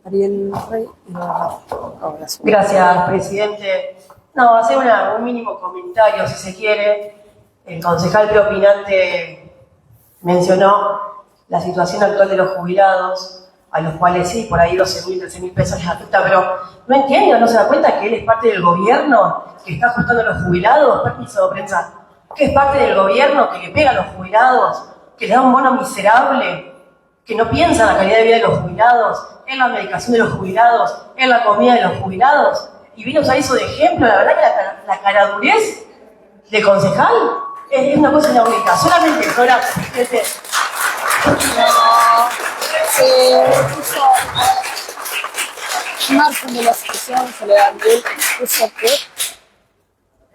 B: Ariel Rey y ahora sí.
H: Gracias, presidente. No, hacer un mínimo comentario, si se quiere. El concejal preopinante mencionó la situación actual de los jubilados, a los cuales sí, por ahí 12.000, 13.000 pesos les afecta, pero no entiendo, no se da cuenta que él es parte del gobierno que está ajustando a los jubilados. Permiso, prensa. Que es parte del gobierno que le pega a los jubilados, que le da un bono miserable, que no piensa en la calidad de vida de los jubilados, en la medicación de los jubilados, en la comida de los jubilados, y vino a usar eso de ejemplo. La verdad que la caradurez de concejal es una cosa inaudita. Solamente el programa.
B: Margen de la sesión se le dan de eso que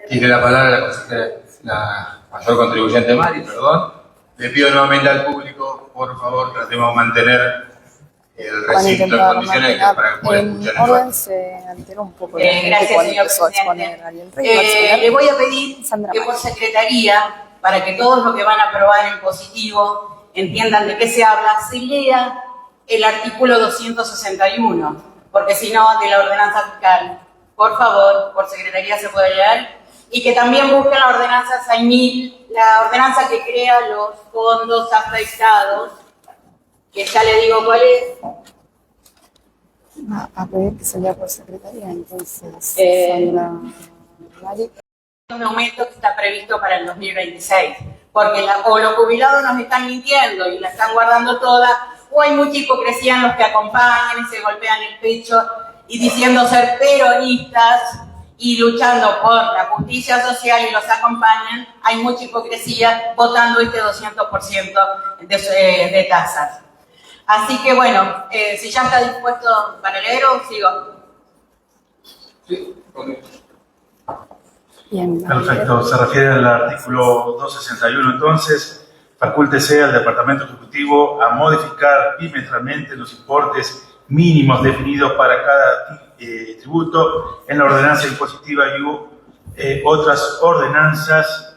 A: Tiene la palabra la consejera, la mayor contribuyente Mari, perdón. Le pido nuevamente al público, por favor, tratemos de mantener el
B: van a
A: recinto en
B: intentar
A: condiciones para que pueda escuchar
B: en
A: el
B: orden
A: debate.
B: se alteró un poco
D: Gracias,
B: cuando
D: señor
B: empezó a
D: presidente.
B: exponer Ariel Rey.
D: Le voy a pedir
B: Sandra
D: que
B: Maya.
D: por secretaría, para que todos los que van a aprobar en positivo entiendan de qué se habla, se lea el artículo 261, porque si no, de la ordenanza fiscal. Por favor, por secretaría se puede leer. Y que también busquen la ordenanza 6000, la ordenanza que crea los fondos afectados, que ya le digo cuál es.
B: A pedir que se lea por secretaría, entonces
D: Eh,
B: Sandra Mari.
D: Un aumento que está previsto para el 2026, porque o los jubilados nos están mintiendo y la están guardando toda, o hay mucha hipocresía en los que acompañan y se golpean el pecho y diciendo ser peronistas y luchando por la justicia social y los acompañan. Hay mucha hipocresía votando este 200% de tasas. Así que bueno, si ya está dispuesto para leer o sigo.
A: Sí, ok.
B: Bien,
C: Perfecto, se refiere al artículo 261 entonces, facúltese al Departamento Ejecutivo a modificar bimestralmente los importes mínimos definidos para cada tributo en la ordenanza impositiva y otras ordenanzas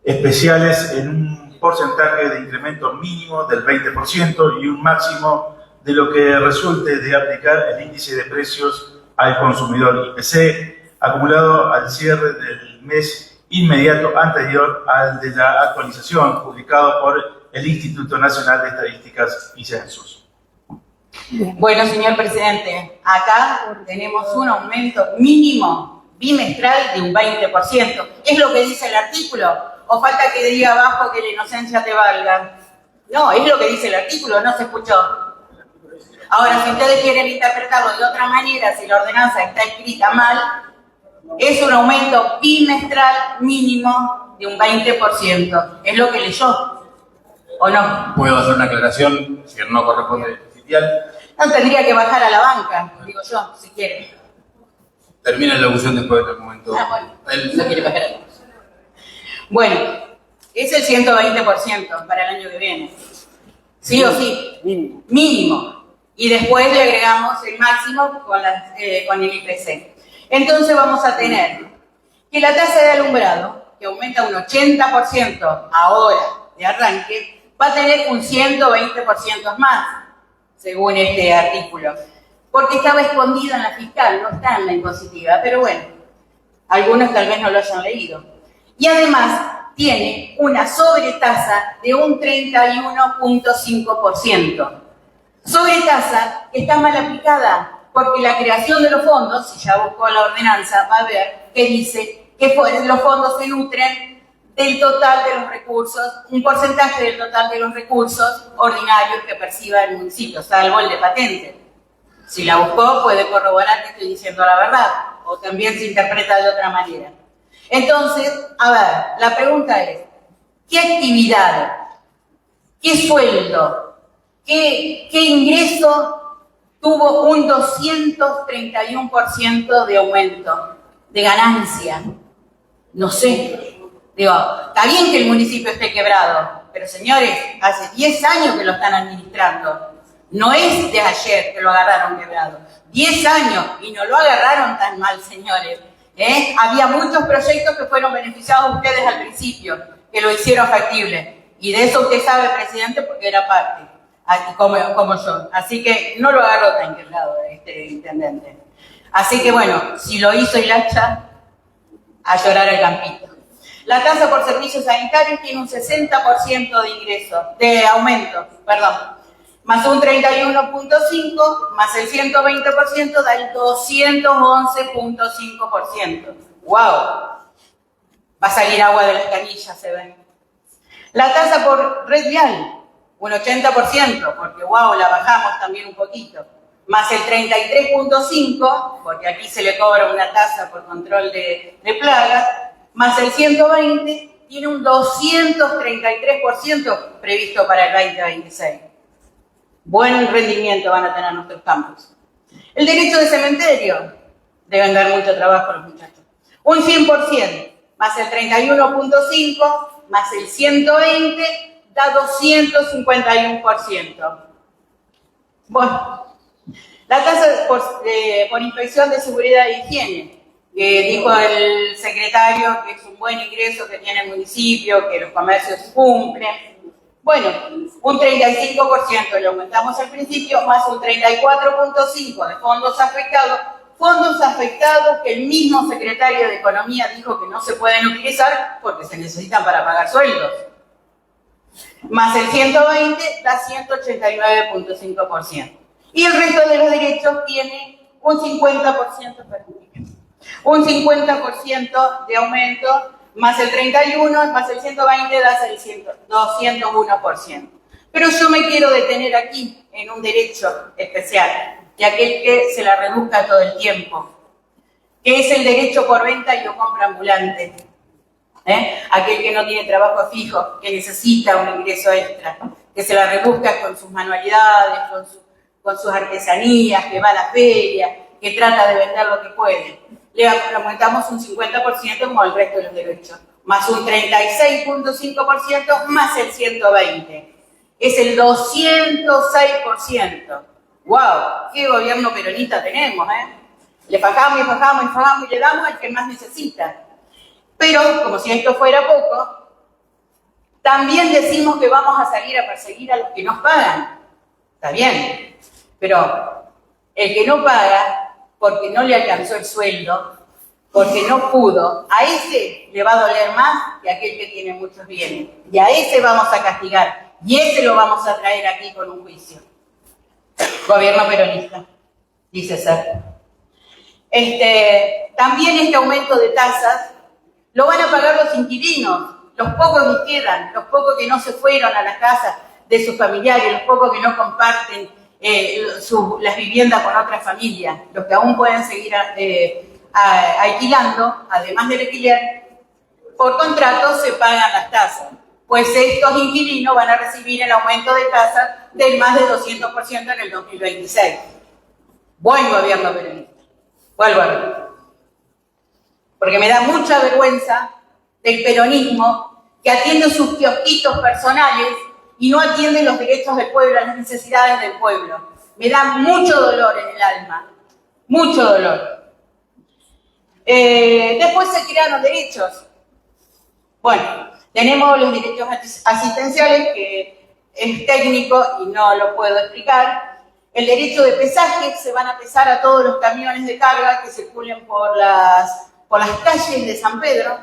C: especiales en un porcentaje de incremento mínimo del 20% y un máximo de lo que resulte de aplicar el índice de precios al consumidor IPC acumulado al cierre del mes inmediato anterior al de la actualización publicado por el Instituto Nacional de Estadísticas y Censos.
D: Bueno, señor presidente, acá tenemos un aumento mínimo bimestral de un 20%. ¿Es lo que dice el artículo? ¿O falta que diga abajo que la inocencia te valga? No, es lo que dice el artículo, no se escuchó. Ahora, si ustedes quieren interpretarlo de otra manera, si la ordenanza está escrita mal, es un aumento bimestral mínimo de un 20%. ¿Es lo que leyó? ¿O no?
A: Puedo hacer una aclaración, si no corresponde al oficial.
D: No tendría que bajar a la banca, digo yo, si quiere.
A: Termina la locución después del momento.
D: Ah, bueno,
A: El-
D: no quiere bajar a la banca. Bueno, es el 120% para el año que viene. Sí o sí, mínimo. Y después le agregamos el máximo con el IPC. Entonces vamos a tener que la tasa de alumbrado, que aumenta un 80% ahora de arranque, va a tener un 120% más, según este artículo. Porque estaba escondido en la fiscal, no está en la impositiva, pero bueno, algunos tal vez no lo hayan leído. Y además tiene una sobretasa de un 31.5%. Sobretasa que está mal aplicada, porque la creación de los fondos, si ya buscó la ordenanza, va a ver que dice que los fondos se nutren del total de los recursos, un porcentaje del total de los recursos ordinarios que perciba el municipio, salvo el de patente. Si la buscó, puede corroborar que estoy diciendo la verdad, o también se interpreta de otra manera. Entonces, a ver, la pregunta es, ¿qué actividad, qué sueldo, qué ingreso tuvo un 231% de aumento, de ganancia? No sé. Digo, está bien que el municipio esté quebrado, pero señores, hace 10 años que lo están administrando. No es de ayer que lo agarraron quebrado. 10 años y no lo agarraron tan mal, señores. Había muchos proyectos que fueron beneficiados ustedes al principio, que lo hicieron factible. Y de eso usted sabe, presidente, porque era parte, como yo. Así que no lo agarró tan quebrado este intendente. Así que bueno, si lo hizo Hilacha, a llorar al campito. La tasa por servicios sanitarios tiene un 60% de ingreso, de aumento, perdón, más un 31.5, más el 120% da el 211.5%. ¡Wow! Va a salir agua de las canillas, se ve. La tasa por red vial, un 80%, porque wow, la bajamos también un poquito. Más el 33.5, porque aquí se le cobra una tasa por control de plagas,
I: más el 120, tiene un 233% previsto para el 2026. Buen rendimiento van a tener nuestros campos. El derecho de cementerio, deben dar mucho trabajo a los muchachos. Un 100%, más el 31.5, más el 120, da 251%. Bueno, la tasa por inspección de seguridad e higiene, que dijo el secretario que es un buen ingreso que tiene el municipio, que los comercios cumplen. Bueno, un 35% le aumentamos al principio, más un 34.5% de fondos afectados que el mismo secretario de Economía dijo que no se pueden utilizar porque se necesitan para pagar sueldos. Más el 120 da 189.5%. Y el resto de los derechos tiene un 50%, un 50% de aumento, más el 31, más el 120 da el 201%. Pero yo me quiero detener aquí en un derecho especial, de aquel que se la reduzca todo el tiempo, que es el derecho por venta y o compra ambulante. Aquel que no tiene trabajo fijo, que necesita un ingreso extra, que se la reduzca con sus manualidades, con sus artesanías, que va a la feria, que trata de vender lo que puede. Le aumentamos un 50% como el resto de los derechos, más un 36.5% más el 120. Es el 206%. ¡Wow! ¡Qué gobierno peronista tenemos, Le fajamos y fajamos y fajamos y le damos al que más necesita. Pero, como si esto fuera poco, también decimos que vamos a salir a perseguir a los que nos pagan. Está bien, pero el que no paga porque no le alcanzó el sueldo, porque no pudo, a ese le va a doler más que a aquel que tiene muchos bienes. Y a ese vamos a castigar, y ese lo vamos a traer aquí con un juicio. Gobierno peronista, dice ser. También este aumento de tasas lo van a pagar los inquilinos, los pocos que quedan, los pocos que no se fueron a la casa de sus familiares, los pocos que no comparten las viviendas con otras familias, los que aún pueden seguir alquilando, además del alquiler, por contrato se pagan las tasas. Pues estos inquilinos van a recibir el aumento de tasas del más de 200% en el 2026. Buen gobierno peronista. Vuelvo a repetir. Porque me da mucha vergüenza del peronismo que atiende sus kiosquitos personales y no atiende los derechos del pueblo, las necesidades del pueblo. Me da mucho dolor en el alma, mucho dolor. Después se crearon derechos. Bueno, tenemos los derechos asistenciales, que es técnico y no lo puedo explicar. El derecho de pesaje, se van a pesar a todos los camiones de carga que circulen por las calles de San Pedro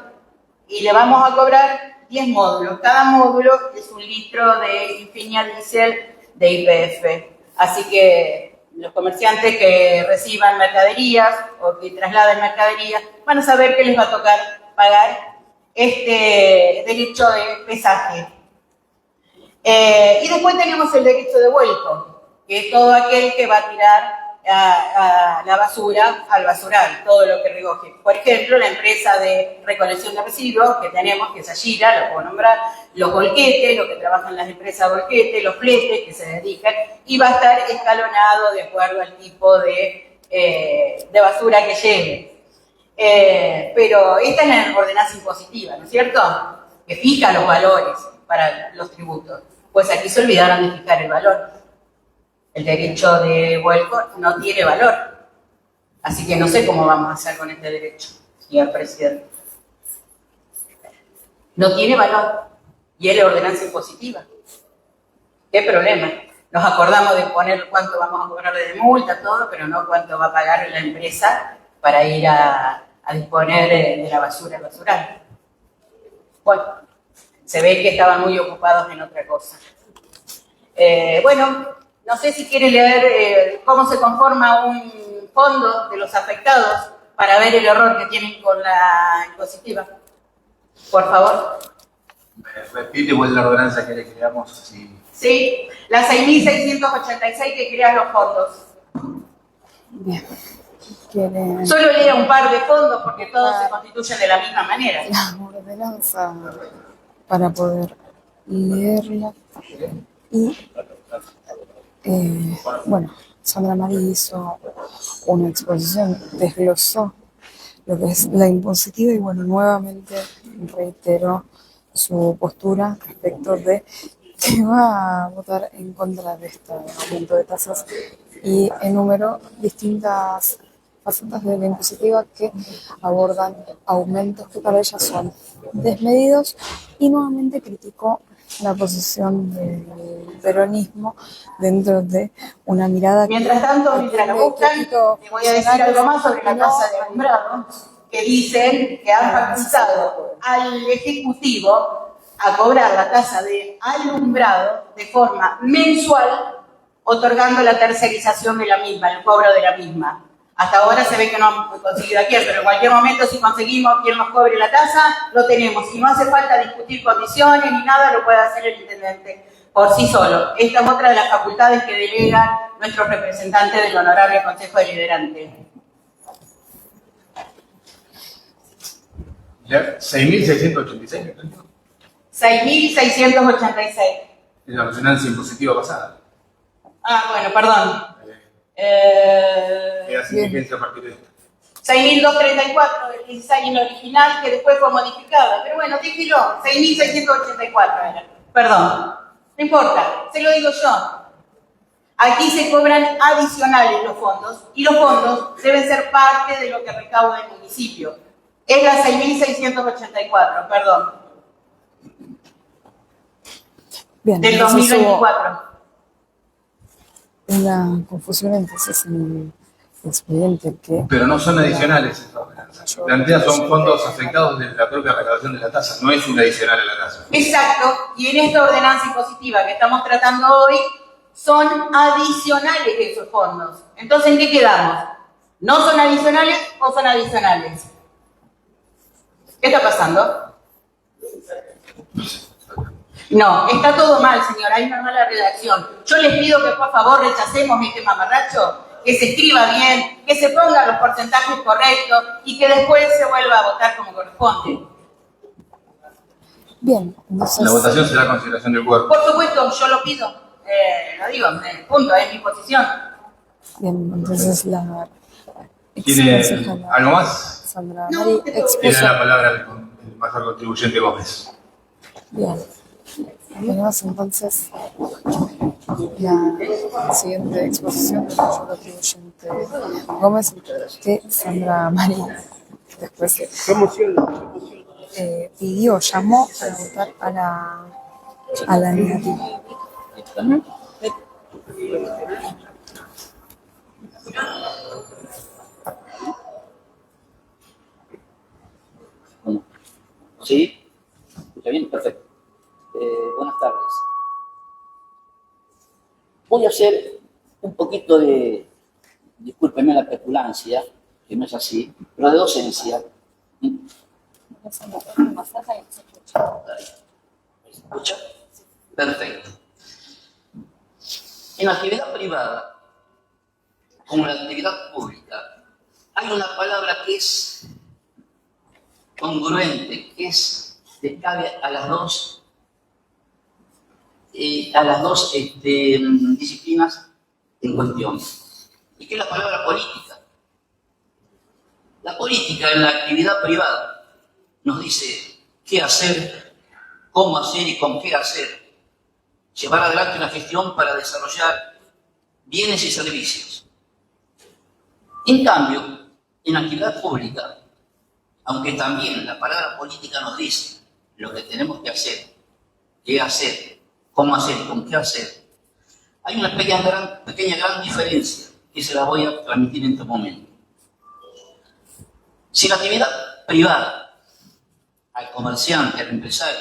I: y le vamos a cobrar 10 módulos. Cada módulo es 1 litro de Infinia Diesel de YPF. Así que los comerciantes que reciban mercaderías o que trasladen mercaderías van a saber que les va a tocar pagar este derecho de pesaje. Y después tenemos el derecho de vuelco, que es todo aquel que va a tirar a la basura, al basural, todo lo que recoge. Por ejemplo, la empresa de recolección de residuos que tenemos, que es Ashira, lo puedo nombrar, los volquetes, los que trabajan en las empresas volquetes, los fletes que se dedican, y va a estar escalonado de acuerdo al tipo de basura que lleve. Pero esta es la ordenanza impositiva, ¿no es cierto? Que fija los valores para los tributos. Pues aquí se olvidaron de fijar el valor. El derecho de vuelco no tiene valor. Así que no sé cómo vamos a hacer con este derecho, señor presidente. No tiene valor. Y es la ordenanza impositiva. ¿Qué problema? Nos acordamos de poner cuánto vamos a cobrar de multa, todo, pero no cuánto va a pagar la empresa para ir a disponer de la basura al basural. Bueno, se ve que estaban muy ocupados en otra cosa. Bueno, no sé si quiere leer cómo se conforma un fondo de los afectados para ver el error que tienen con la impositiva. Por favor.
A: Repite igual la ordenanza que le creamos.
I: Sí, la 6.686 que crea los fondos.
B: Bien. quieren
I: Solo lea un par de fondos porque todos se constituyen de la misma manera.
B: la ordenanza para poder leerla. Y bueno, Sandra Mari hizo una exposición, desglosó lo que es la impositiva y bueno, nuevamente reiteró su postura respecto de que va a votar en contra de este aumento de tasas y enumeró distintas facetas de la impositiva que abordan aumentos que para ella son desmedidos y nuevamente criticó la posición del peronismo dentro de una mirada
I: Mientras tanto, mientras lo buscan, le voy a decir algo más sobre la tasa de alumbrado, que dicen que han facultado al Ejecutivo a cobrar la tasa de alumbrado de forma mensual, otorgando la tercerización de la misma, el cobro de la misma. Hasta ahora se ve que no hemos conseguido a quién, pero en cualquier momento si conseguimos quien nos cobre la tasa, lo tenemos. Y no hace falta discutir condiciones ni nada, lo puede hacer el intendente por sí solo. Esta es otra de las facultades que delegan nuestros representantes del Honorable Consejo Deliberante.
A: 6.686.
I: 6.686.
A: Es la ordenanza impositiva pasada.
I: Ah, bueno, perdón.
A: Queda sin vigencia a partir de esto.
I: 6.234 del 16 en la original, que después fue modificada. Pero bueno, dije yo, 6.684 era. Perdón. No importa, se lo digo yo. Aquí se cobran adicionales los fondos, y los fondos deben ser parte de lo que recauda el municipio. Es la 6.684, perdón.
B: bien,
I: Del
B: entonces hubo
I: 2024.
B: una confusión entonces en el expediente que
A: Pero no son adicionales esas ordenanzas. Plantea son fondos afectados de la propia recaudación de la tasa, no es un adicional a la tasa.
I: Exacto, y en esta ordenanza impositiva que estamos tratando hoy, son adicionales esos fondos. Entonces, ¿en qué quedamos? ¿No son adicionales o son adicionales? ¿Qué está pasando? No, está todo mal, señora, hay una mala redacción. Yo les pido que por favor rechacemos este mamarracho, que se escriba bien, que se pongan los porcentajes correctos y que después se vuelva a votar como corresponde.
B: bien, entonces
A: La votación será a consideración del cuerpo.
I: Por supuesto, yo lo pido, lo digo, punto, es mi posición.
B: bien, entonces la
A: ¿Tiene
B: exconcejala
A: algo más?
B: Sandra
I: No,
B: Mari
A: Tiene
B: expuso.
A: la palabra el mayor contribuyente Gómez.
B: Bien. Tenemos entonces la siguiente exposición del mayor contribuyente Gómez, que Sandra María después pidió, llamó para votar a la negativa.
J: ¿Sí? ¿Escucha bien? Perfecto. Buenas tardes. Voy a hacer un poquito de, discúlpeme la petulancia, que no es así, pero de docencia. ¿Me escucha? Perfecto. En la actividad privada, como en la actividad pública, hay una palabra que es congruente, que es le cabe a las dos disciplinas en cuestión, y que es la palabra política. La política en la actividad privada nos dice qué hacer, cómo hacer y con qué hacer, llevar adelante una gestión para desarrollar bienes y servicios. En cambio, en la actividad pública, aunque también la palabra política nos dice lo que tenemos que hacer, qué hacer, cómo hacer y con qué hacer, hay una pequeña gran diferencia que se la voy a transmitir en este momento. Si la actividad privada, al comerciante, al empresario,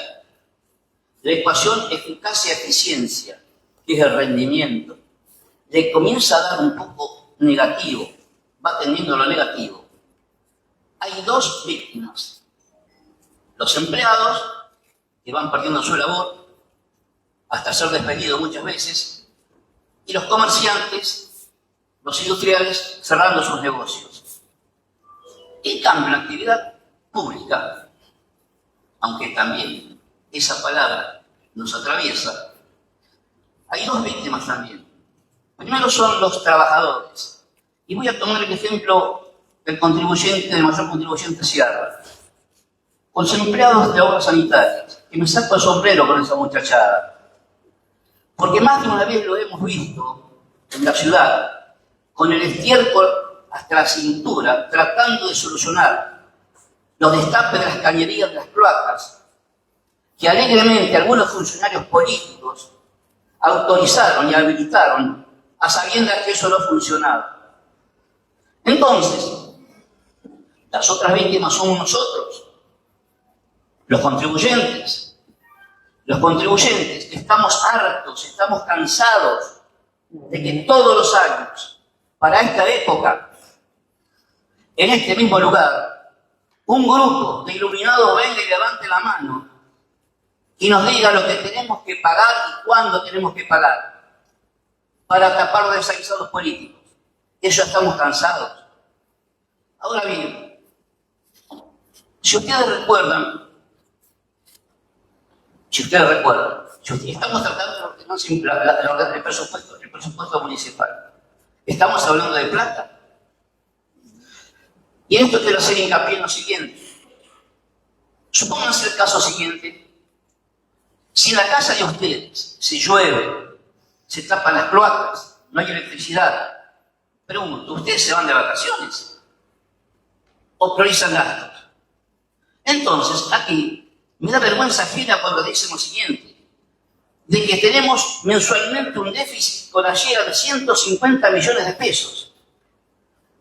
J: la ecuación eficacia-eficiencia, que es el rendimiento, le comienza a dar un poco negativo, va tendiendo lo negativo, hay dos víctimas: los empleados, que van perdiendo su labor hasta ser despedidos muchas veces, y los comerciantes, los industriales, cerrando sus negocios. En cambio, en la actividad pública, aunque también esa palabra nos atraviesa, hay dos víctimas también. Primero son los trabajadores. Y voy a tomar el ejemplo del contribuyente, del mayor contribuyente Sierra. Con los empleados de obras sanitarias, que me saco el sombrero con esa muchachada. Porque más de una vez lo hemos visto en la ciudad, con el estiércol hasta la cintura, tratando de solucionar los destapes de las cañerías de las cloacas, que alegremente algunos funcionarios políticos autorizaron y habilitaron a sabiendas que eso no funcionaba. Entonces, las otras víctimas somos nosotros, los contribuyentes. Los contribuyentes que estamos hartos, estamos cansados de que todos los años, para esta época, en este mismo lugar, un grupo de iluminados venga y levante la mano y nos diga lo que tenemos que pagar y cuándo tenemos que pagar para tapar los desaguisados políticos. Eso estamos cansados. Ahora bien, si ustedes recuerdan, estamos tratando de ordenar el presupuesto municipal. Estamos hablando de plata. Y en esto quiero hacer hincapié en lo siguiente. Supónganse el caso siguiente. Si en la casa de ustedes se llueve, se tapan las cloacas, no hay electricidad, pregunto, ¿ustedes se van de vacaciones? ¿O priorizan gastos? Entonces, aquí me da vergüenza ajena cuando dicen lo siguiente, de que tenemos mensualmente un déficit con la llegada de 150 millones de pesos.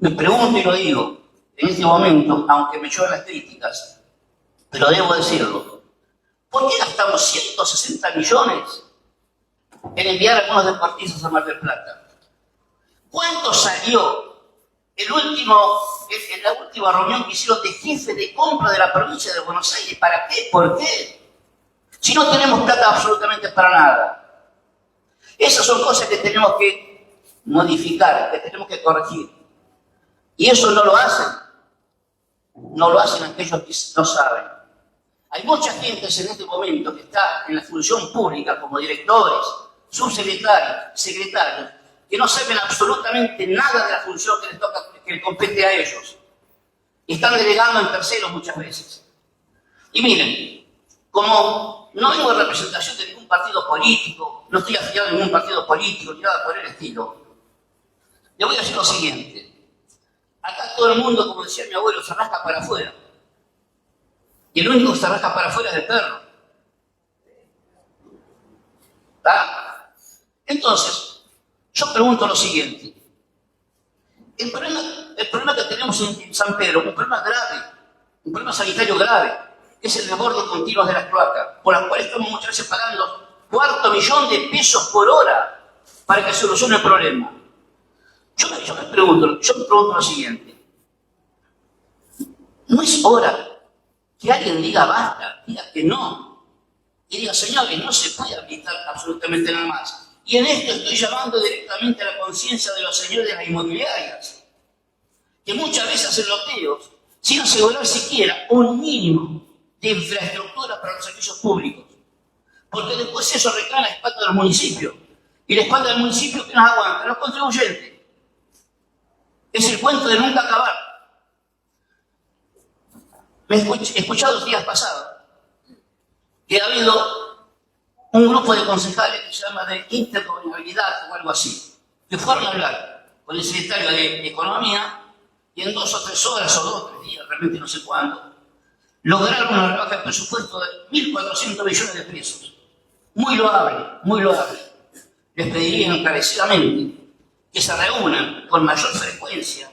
J: Me pregunto y lo digo, en este momento, aunque me lluevan las críticas, pero debo decirlo, ¿por qué gastamos 160 millones en enviar a algunos deportistas a Mar del Plata? ¿Cuánto salió en la última reunión que hicieron de jefe de compra de la provincia de Buenos Aires? ¿Para qué? ¿Por qué? Si no tenemos plata absolutamente para nada. Esas son cosas que tenemos que modificar, que tenemos que corregir. Y eso no lo hacen. No lo hacen aquellos que no saben. Hay mucha gente en este momento que está en la función pública como directores, subsecretarios, secretarios, que no saben absolutamente nada de la función que les compete a ellos. Y están delegando en terceros muchas veces. Y miren, como no vengo de representación de ningún partido político, no estoy afiliado a ningún partido político ni nada por el estilo, le voy a decir lo siguiente. Acá todo el mundo, como decía mi abuelo, se rasca para afuera. Y el único que se rasca para afuera es el perro. ¿Está? Entonces, yo pregunto lo siguiente. El problema que tenemos en San Pedro, un problema grave, un problema sanitario grave, que es el desborde continuo de las cloacas, por las cuales estamos muchas veces pagando $250,000 pesos por hora para que se solucione el problema. Yo me pregunto lo siguiente. ¿No es hora que alguien diga basta, diga que no? Y diga, señores, no se puede habilitar absolutamente nada más. Y en esto estoy llamando directamente a la conciencia de los señores de las inmobiliarias, que muchas veces hacen loteos sin asegurar siquiera un mínimo de infraestructura para los servicios públicos. Porque después eso recae en la espalda del municipio. Y la espalda del municipio, ¿qué nos aguanta? Los contribuyentes. Es el cuento de nunca acabar. Me he escuchado los días pasados que ha habido un grupo de concejales que se llama de intergobernabilidad o algo así, que fueron a hablar con el secretario de Economía y en 2 o 3 horas o 2 o 3 días, realmente no sé cuándo, lograron una rebaja de presupuesto de 1.400 millones de pesos. Muy loable, muy loable. Les pediría encarecidamente que se reúnan con mayor frecuencia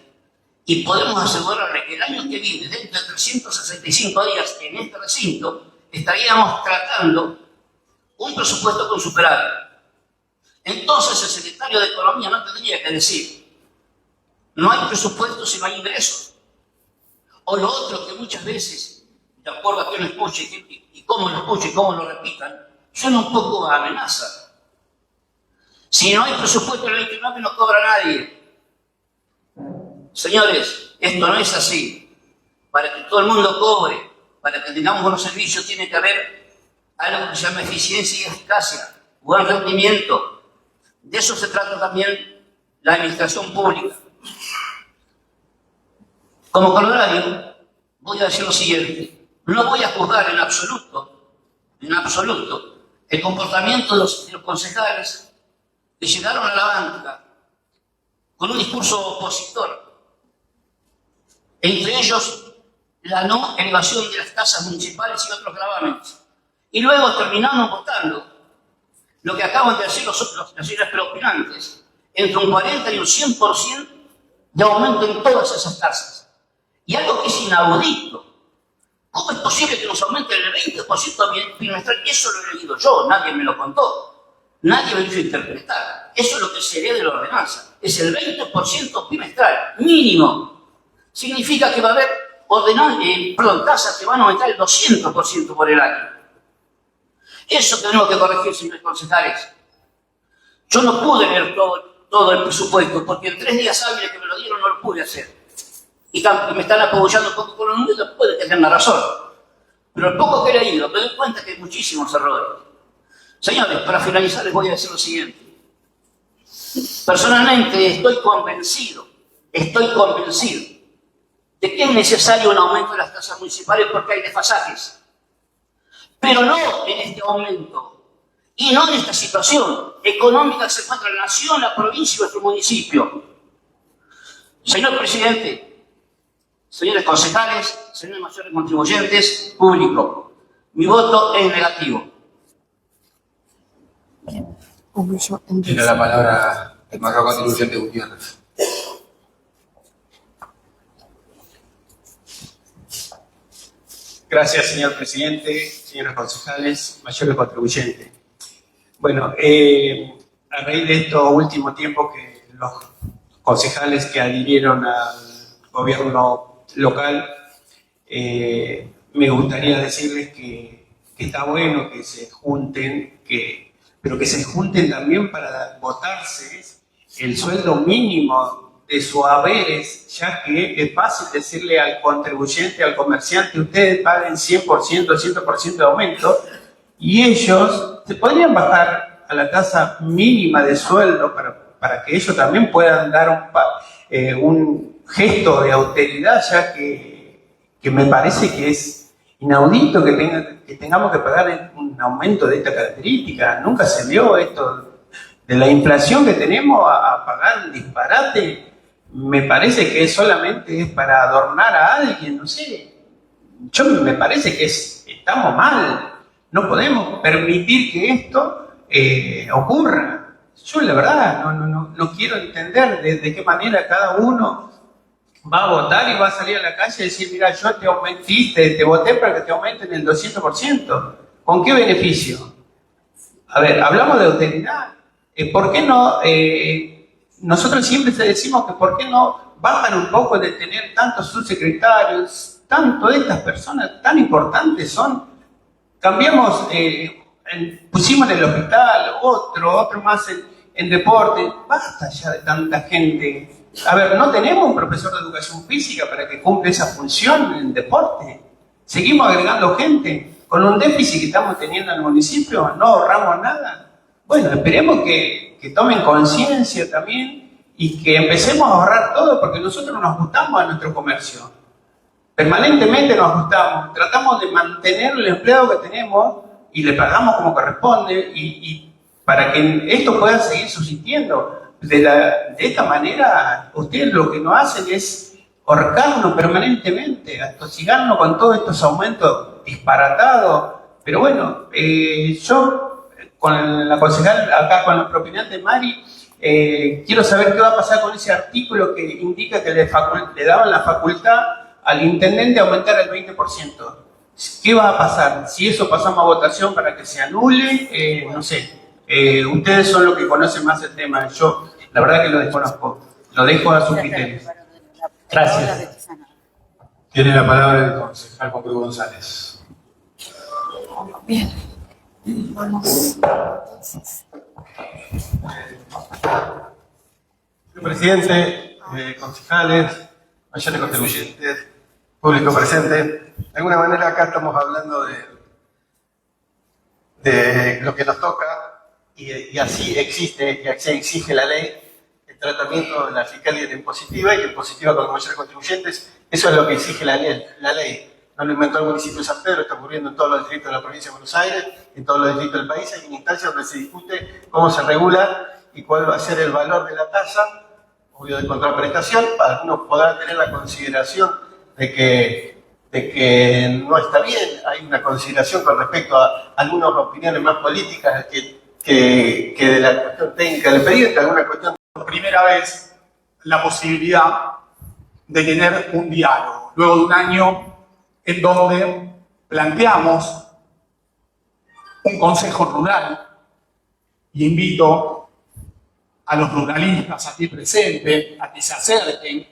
J: y podemos asegurarle que el año que viene, dentro de 365 días en este recinto, estaríamos tratando un presupuesto con superávit. Entonces el secretario de Economía no tendría que decir, no hay presupuesto si no hay ingresos. O lo otro que muchas veces, de acuerdo a que uno escuche y cómo lo escuche y cómo lo repitan, suena un poco a amenaza. Si no hay presupuesto en el 29 no cobra nadie. Señores, esto no es así. para que todo el mundo cobre, para que tengamos buenos servicios, tiene que haber algo que se llama eficiencia y eficacia, buen rendimiento. De eso se trata también la administración pública. Como colorario, voy a decir lo siguiente: no voy a juzgar en absoluto, el comportamiento de los concejales que llegaron a la banca con un discurso opositor, entre ellos la no elevación de las tasas municipales y otros gravámenes, y luego terminaron votando lo que acaban de decir los señores preopinantes, entre un 40 y un 100% de aumento en todas esas tasas. Y algo que es inaudito: ¿cómo es posible que nos aumenten el 20% bimestral? Eso lo he leído yo, nadie me lo contó, nadie me lo hizo interpretar. Eso es lo que se lee de la ordenanza, es el 20% bimestral, mínimo. Significa que va a haber tasas que van a aumentar el 200% por el año. Eso tenemos que corregir, señores concejales. Yo no pude leer todo el presupuesto, porque en 3 días hábiles que me lo dieron no lo pude hacer. Y me están apoyando un poco con los números, puede que tengan razón. Pero el poco que he leído, me doy cuenta que hay muchísimos errores. Señores, para finalizar les voy a decir lo siguiente. Personalmente estoy convencido de que es necesario un aumento de las tasas municipales porque hay desfasajes. Pero no en este aumento y no en esta situación económica que se encuentra la nación, la provincia y nuestro municipio. Señor presidente, señores concejales, señores mayores contribuyentes, público, mi voto es negativo.
A: Tiene la palabra el mayor contribuyente Gutiérrez.
F: Gracias, señor presidente, señores concejales, mayores contribuyentes. Bueno, a raíz de estos últimos tiempos que los concejales que adhirieron al gobierno local, me gustaría decirles que está bueno que se junten, pero que se junten también para votarse el sueldo mínimo de sus haberes, ya que es fácil decirle al contribuyente, al comerciante: ustedes paguen 100%, 100% de aumento, y ellos se podrían bajar a la tasa mínima de sueldo para que ellos también puedan dar un gesto de austeridad, ya que me parece que es inaudito que tengamos que pagar un aumento de esta característica. Nunca se vio esto de la inflación que tenemos a pagar un disparate. Me parece que solamente es para adornar a alguien, no sé. Me parece que estamos mal. No podemos permitir que esto ocurra. Yo la verdad no quiero entender de qué manera cada uno va a votar y va a salir a la calle y decir: mira, yo te voté para que te aumenten el 200%. ¿Con qué beneficio? A ver, hablamos de austeridad. ¿Por qué no? Nosotros siempre decimos que ¿por qué no bajan un poco de tener tantos subsecretarios, tanto de estas personas tan importantes son? Cambiamos, pusimos en el hospital, otro más en deporte. Basta ya de tanta gente. A ver, no tenemos un profesor de educación física para que cumpla esa función en deporte. Seguimos agregando gente. Con un déficit que estamos teniendo en el municipio, no ahorramos nada. Bueno, esperemos que tomen conciencia también y que empecemos a ahorrar todo, porque nosotros nos ajustamos a nuestro comercio. Permanentemente nos ajustamos, tratamos de mantener el empleado que tenemos y le pagamos como corresponde, y para que esto pueda seguir subsistiendo. De esta manera, ustedes lo que nos hacen es ahorcarnos permanentemente, atosigarnos con todos estos aumentos disparatados. Pero bueno, yo con la concejal, acá con la propiedad Mari, quiero saber qué va a pasar con ese artículo que indica que le daban la facultad al intendente a aumentar el 20%. ¿Qué va a pasar? Si eso pasamos a votación para que se anule, no sé. Ustedes son los que conocen más el tema. Yo, la verdad que lo desconozco. Lo dejo a sus criterios. Gracias.
A: Tiene la palabra el concejal Juan Cruz González.
B: Bien. Vamos.
F: Señor presidente, concejales, mayores contribuyentes, Público presente, de alguna manera acá estamos hablando de lo que nos toca y así existe y así exige la ley, el tratamiento de la fiscal y de la impositiva y la impositiva con los mayores contribuyentes. Eso es lo que exige la ley. No lo inventó el municipio de San Pedro, está ocurriendo en todos los distritos de la provincia de Buenos Aires, en todos los distritos del país. Hay una instancia donde se discute cómo se regula y cuál va a ser el valor de la tasa, obvio de contraprestación. Algunos podrán tener la consideración de que no está bien. Hay una consideración con respecto a algunas opiniones más políticas que de la cuestión técnica del expediente, alguna cuestión.
K: Por primera vez, la posibilidad de tener un diálogo, luego de un año en donde planteamos un consejo rural, y invito a los ruralistas aquí presentes a que se acerquen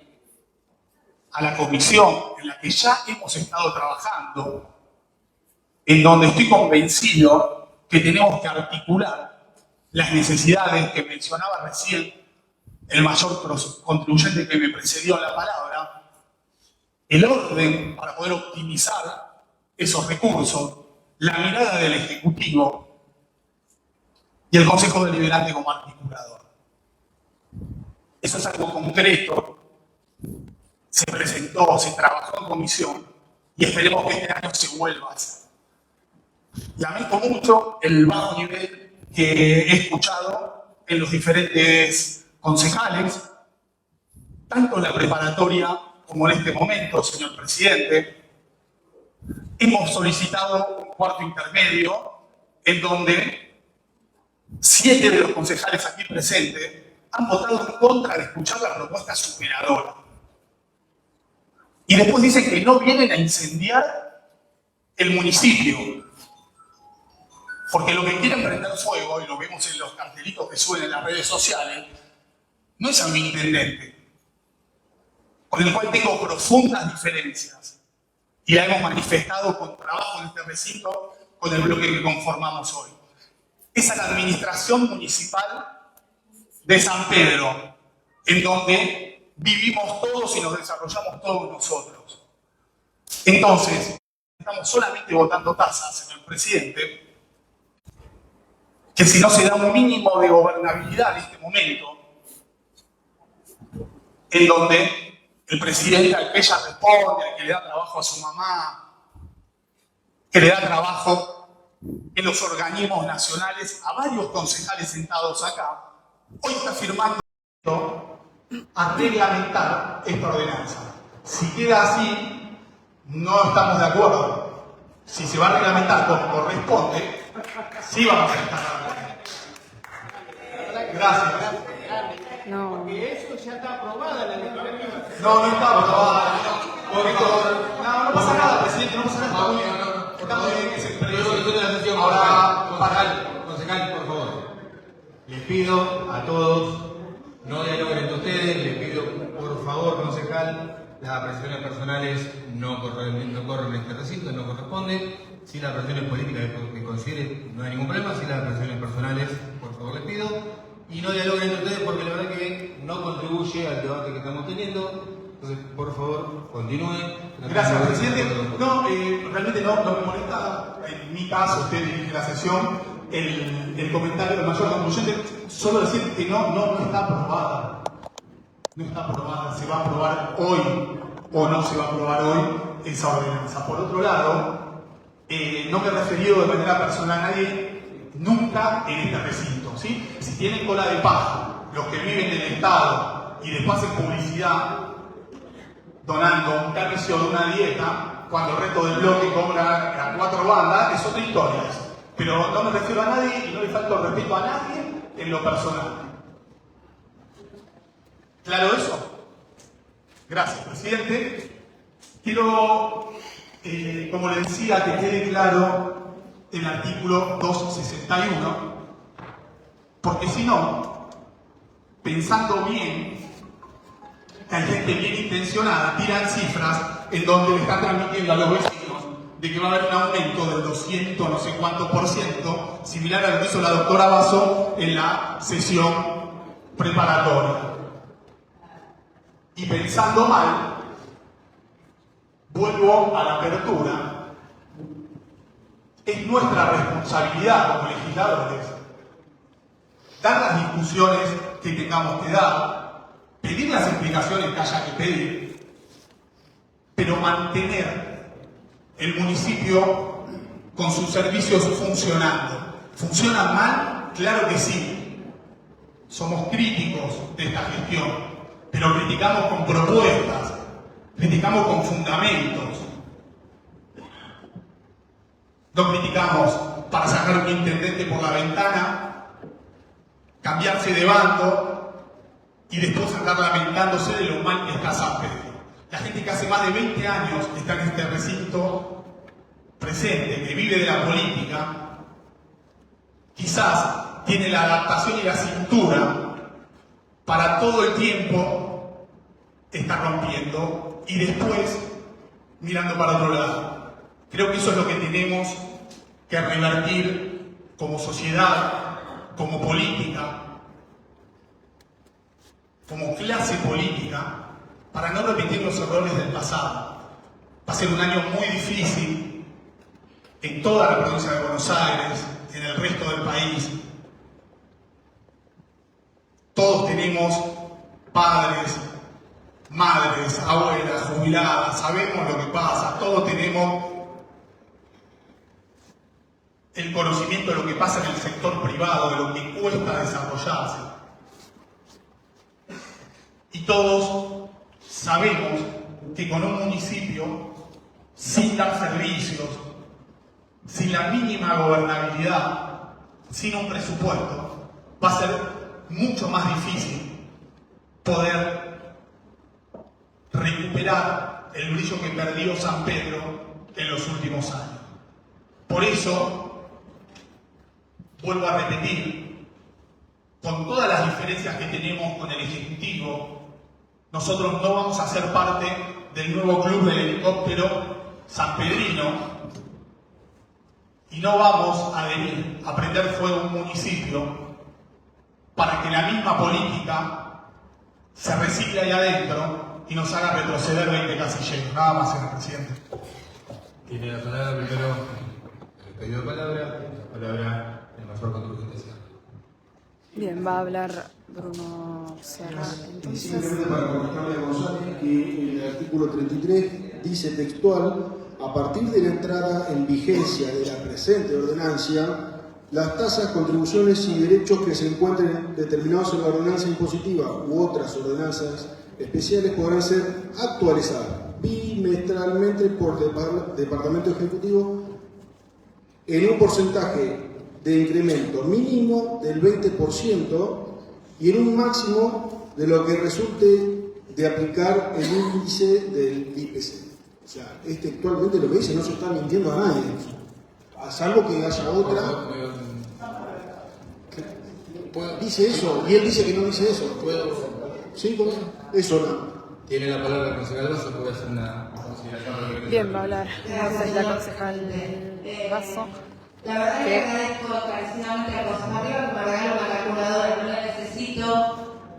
K: a la comisión en la que ya hemos estado trabajando, en donde estoy convencido que tenemos que articular las necesidades que mencionaba recién el mayor contribuyente que me precedió en la palabra, el orden para poder optimizar esos recursos, la mirada del Ejecutivo y el Consejo Deliberante como articulador. Eso es algo concreto, se presentó, se trabajó en comisión y esperemos que este año se vuelva a hacer. Lamento mucho el bajo nivel que he escuchado en los diferentes concejales, tanto en la preparatoria como en este momento, señor presidente. Hemos solicitado un cuarto intermedio en donde 7 de los concejales aquí presentes han votado en contra de escuchar la propuesta superadora. Y después dicen que no vienen a incendiar el municipio, porque lo que quieren prender fuego, y lo vemos en los cartelitos que suben en las redes sociales, no es a mi intendente, con el cual tengo profundas diferencias, y la hemos manifestado con trabajo en este recinto, con el bloque que conformamos hoy. Es a la administración municipal de San Pedro, en donde vivimos todos y nos desarrollamos todos nosotros. Entonces, estamos solamente votando tasas, señor presidente, que si no se da un mínimo de gobernabilidad en este momento, en donde el presidente al que ella responde, al que le da trabajo a su mamá, que le da trabajo en los organismos nacionales a varios concejales sentados acá, hoy está firmando a reglamentar esta ordenanza. Si queda así, no estamos de acuerdo. Si se va a reglamentar como corresponde, sí vamos a estar de acuerdo. Gracias.
B: No.
F: Porque eso ya está aprobada la legislatura.
K: No está aprobada. No pasa nada, presidente, no pasa nada. Estamos bien que se exprese. Ahora,
L: concejal, por favor. Les pido a todos, no dialoguen entre ustedes, les pido, por favor, concejal, las apreciaciones personales no corren en este recinto, no corresponden. Si las apreciaciones políticas que consideren, no hay ningún problema. Si las apreciaciones personales, por favor, les pido. Y no dialoguen entre ustedes porque la verdad que no contribuye al debate que estamos teniendo. Entonces, por favor, continúen.
K: Gracias, presidente. No, realmente no me molesta, en mi caso, usted dirige la sesión, el comentario del mayor concluyente. Solo decir que no está aprobada. No está aprobada, se va a aprobar hoy o no se va a aprobar hoy esa ordenanza. Por otro lado, no me he referido de manera personal a nadie nunca en este recinto, ¿sí? Si tienen cola de paja, los que viven en el Estado y después hacen publicidad donando un tercio de una dieta, cuando el resto del bloque cobra a 4 bandas, es otra historia. Pero no me refiero a nadie y no le falto el respeto a nadie en lo personal. ¿Claro eso? Gracias, presidente. Quiero, como le decía, que quede claro el artículo 261, porque si no, pensando bien, que hay gente bien intencionada, tiran cifras en donde le están transmitiendo a los vecinos de que va a haber un aumento del 200 no sé cuánto %, similar a lo que hizo la doctora Basso en la sesión preparatoria. Y pensando mal, vuelvo a la apertura, es nuestra responsabilidad como legisladores dar las discusiones que tengamos que dar, pedir las explicaciones que haya que pedir, pero mantener el municipio con sus servicios funcionando. ¿Funcionan mal? Claro que sí. Somos críticos de esta gestión, pero criticamos con propuestas, criticamos con fundamentos. No criticamos para sacar un intendente por la ventana, cambiarse de bando y después andar lamentándose de lo mal que está San Pedro. La gente que hace más de 20 años está en este recinto presente, que vive de la política, quizás tiene la adaptación y la cintura para todo el tiempo estar rompiendo y después mirando para otro lado. Creo que eso es lo que tenemos que revertir como sociedad, como política, como clase política, para no repetir los errores del pasado. Va a ser un año muy difícil en toda la provincia de Buenos Aires, en el resto del país. Todos tenemos padres, madres, abuelas, jubiladas, sabemos lo que pasa, todos tenemos el conocimiento de lo que pasa en el sector privado, de lo que cuesta desarrollarse. Y todos sabemos que con un municipio sin dar servicios, sin la mínima gobernabilidad, sin un presupuesto, va a ser mucho más difícil poder recuperar el brillo que perdió San Pedro en los últimos años. Por eso, vuelvo a repetir, con todas las diferencias que tenemos con el Ejecutivo, nosotros no vamos a ser parte del nuevo club del helicóptero sanpedrino y no vamos a venir a prender fuego a un municipio para que la misma política se recicle ahí adentro y nos haga retroceder 20 casilleros. Nada más, señor presidente.
L: Tiene la palabra primero el pedido de palabra el mayor contribuyente.
B: Bien, va a hablar Bruno Serra. Entonces,
M: simplemente para comunicarle a González que el artículo 33 dice textual: a partir de la entrada en vigencia de la presente ordenancia, las tasas, contribuciones y derechos que se encuentren determinados en la ordenanza impositiva u otras ordenanzas especiales podrán ser actualizadas bimestralmente por Departamento Ejecutivo en un porcentaje de incremento mínimo del 20% y en un máximo de lo que resulte de aplicar el índice del IPC. O sea, textualmente lo que dice, no se está mintiendo a nadie, a salvo que haya otra. Dice eso, y él dice que no dice eso. ¿Sí? ¿Cómo? Eso no.
L: Tiene la palabra el concejal Vaso, puede hacer una consideración.
B: bien, va a hablar entonces la concejal Vaso.
E: La verdad que agradezco encarecidamente al concejal Riva que me regaló una calculadora, no la necesito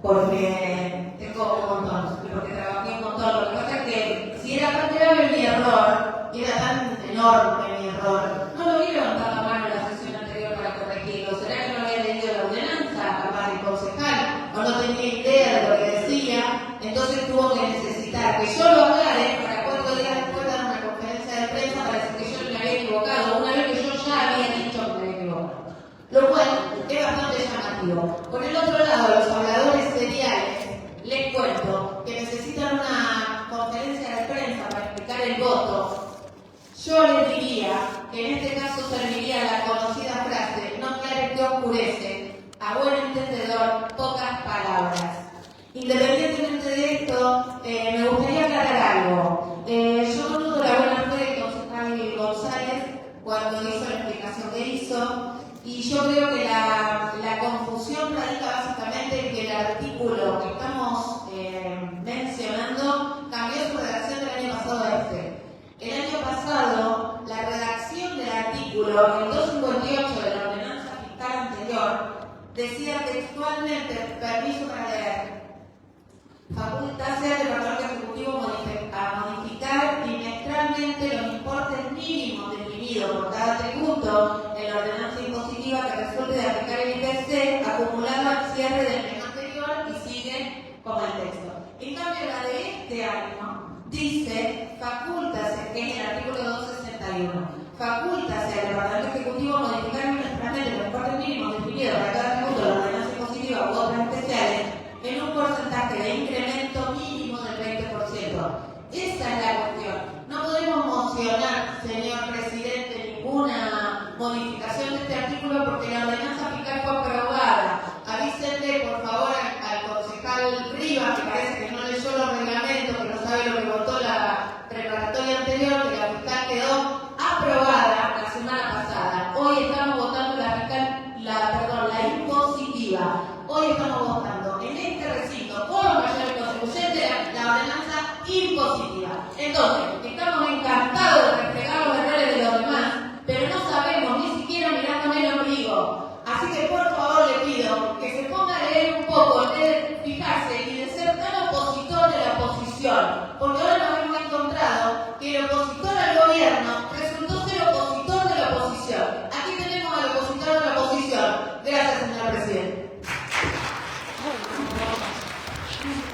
E: porque tengo un montón, y porque trabajé un montón. Lo que pasa es que si era tan grave mi error, y era tan enorme mi error, no lo vieron tan a mano en la sesión anterior para corregirlo. ¿Será que no había leído la ordenanza, capaz el concejal, o no tenía idea de lo que decía? Entonces tuvo que necesitar que yo lo aclare para 4 días después dar una conferencia de prensa para decir que yo me había equivocado, una vez que yo ya había dicho que me había equivocado. Lo cual es bastante llamativo. Por el otro lado, los habladores seriales, les cuento que necesitan una conferencia de prensa para explicar el voto. Yo les diría que en este caso serviría la conocida frase: no aclares que oscurece, a buen entendedor, pocas palabras. Independientemente de esto, me gustaría aclarar algo. Yo no dudo la buena fe del concejal González cuando hizo la explicación que hizo, y yo creo que la confusión radica básicamente en que el artículo que estamos mencionando cambió su redacción del año pasado a este. El año pasado, la redacción del artículo, el 258 de la ordenanza fiscal anterior, decía textualmente, permiso para leer, facultase al Departamento Ejecutivo a modificar punto en la ordenanza impositiva que resuelve de aplicar el IPC acumulado al cierre del mes anterior y sigue como el texto. En cambio, la de este año dice, facúltase, que es el artículo 261, facúltase al Departamento Ejecutivo modificar unilateralmente los importes mínimos definidos para cada tributo de la ordenanza impositiva u otras especiales en un porcentaje de incremento mínimo del 20%. Esa es la cuestión. No podemos mocionar, señor presidente, ninguna modificación de este artículo porque la ordenanza fiscal fue aprobada. Avísenle, por favor, al concejal Rivas, que parece que no leyó los reglamentos, que no sabe lo que votó la preparatoria anterior, que la fiscal quedó aprobada la semana pasada. Hoy estamos votando la impositiva. Hoy estamos votando en este recinto con los mayores contribuyentes la ordenanza impositiva. Entonces, estamos encantados de reflejar los errores de los demás, pero no sabemos ni siquiera mirar con el ombligo. Así que por favor le pido que se ponga a leer un poco en vez de fijarse y de ser tan opositor de la oposición, porque ahora nos hemos encontrado que el opositor al gobierno resultó ser opositor de la oposición. Aquí tenemos al opositor de la oposición. Gracias, señor presidente.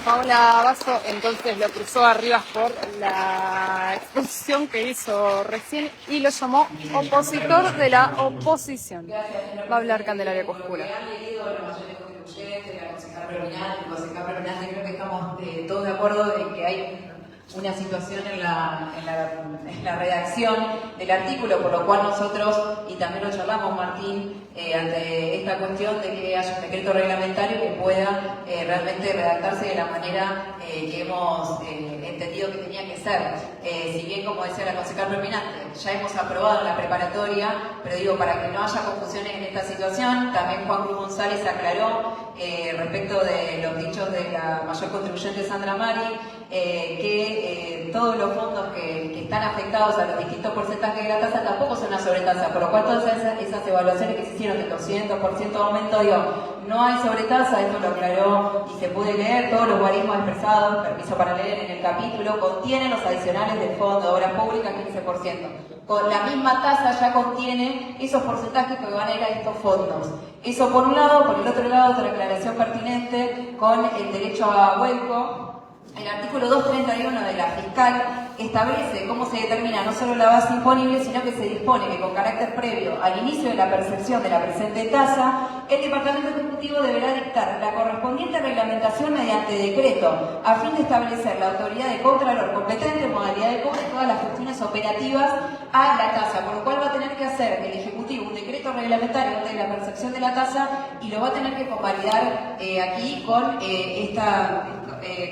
B: Paola Basso entonces lo cruzó arriba por la exposición que hizo recién y lo llamó opositor de la oposición. Va a hablar Candelaria Coscura.
D: Han leído los mayores contribuyentes, la concejal Predominante, el concejal Predominante, creo que estamos todos de acuerdo en que hay una situación en la redacción del artículo, por lo cual nosotros, y también lo charlamos Martín, ante esta cuestión de que haya un decreto reglamentario que pueda realmente redactarse de la manera que hemos entendido que tenía que ser. Si bien, como decía la concejal Predominante, ya hemos aprobado la preparatoria, pero digo, para que no haya confusiones en esta situación, también Juan Cruz González aclaró respecto de los dichos de la mayor contribuyente Sandra Mari, que todos los fondos que están afectados a los distintos porcentajes de la tasa tampoco son una sobretasa, por lo cual todas esas evaluaciones que se hicieron de 200% de aumento, digo, no hay sobretasa, esto lo aclaró y se puede leer, todos los guarismos expresados, permiso para leer en el capítulo, contienen los adicionales del Fondo de Obras Públicas 15%. Con la misma tasa ya contiene esos porcentajes que van a ir a estos fondos. Eso por un lado, por el otro lado, otra aclaración pertinente con el derecho a vuelco. El artículo 231 de la fiscal establece cómo se determina no solo la base imponible, sino que se dispone que con carácter previo al inicio de la percepción de la presente tasa, el Departamento Ejecutivo deberá dictar la correspondiente reglamentación mediante decreto, a fin de establecer la autoridad de contralor competente en modalidad de cobro y todas las cuestiones operativas a la tasa, por lo cual va a tener que hacer el Ejecutivo un decreto reglamentario de la percepción de la tasa y lo va a tener que convalidar aquí con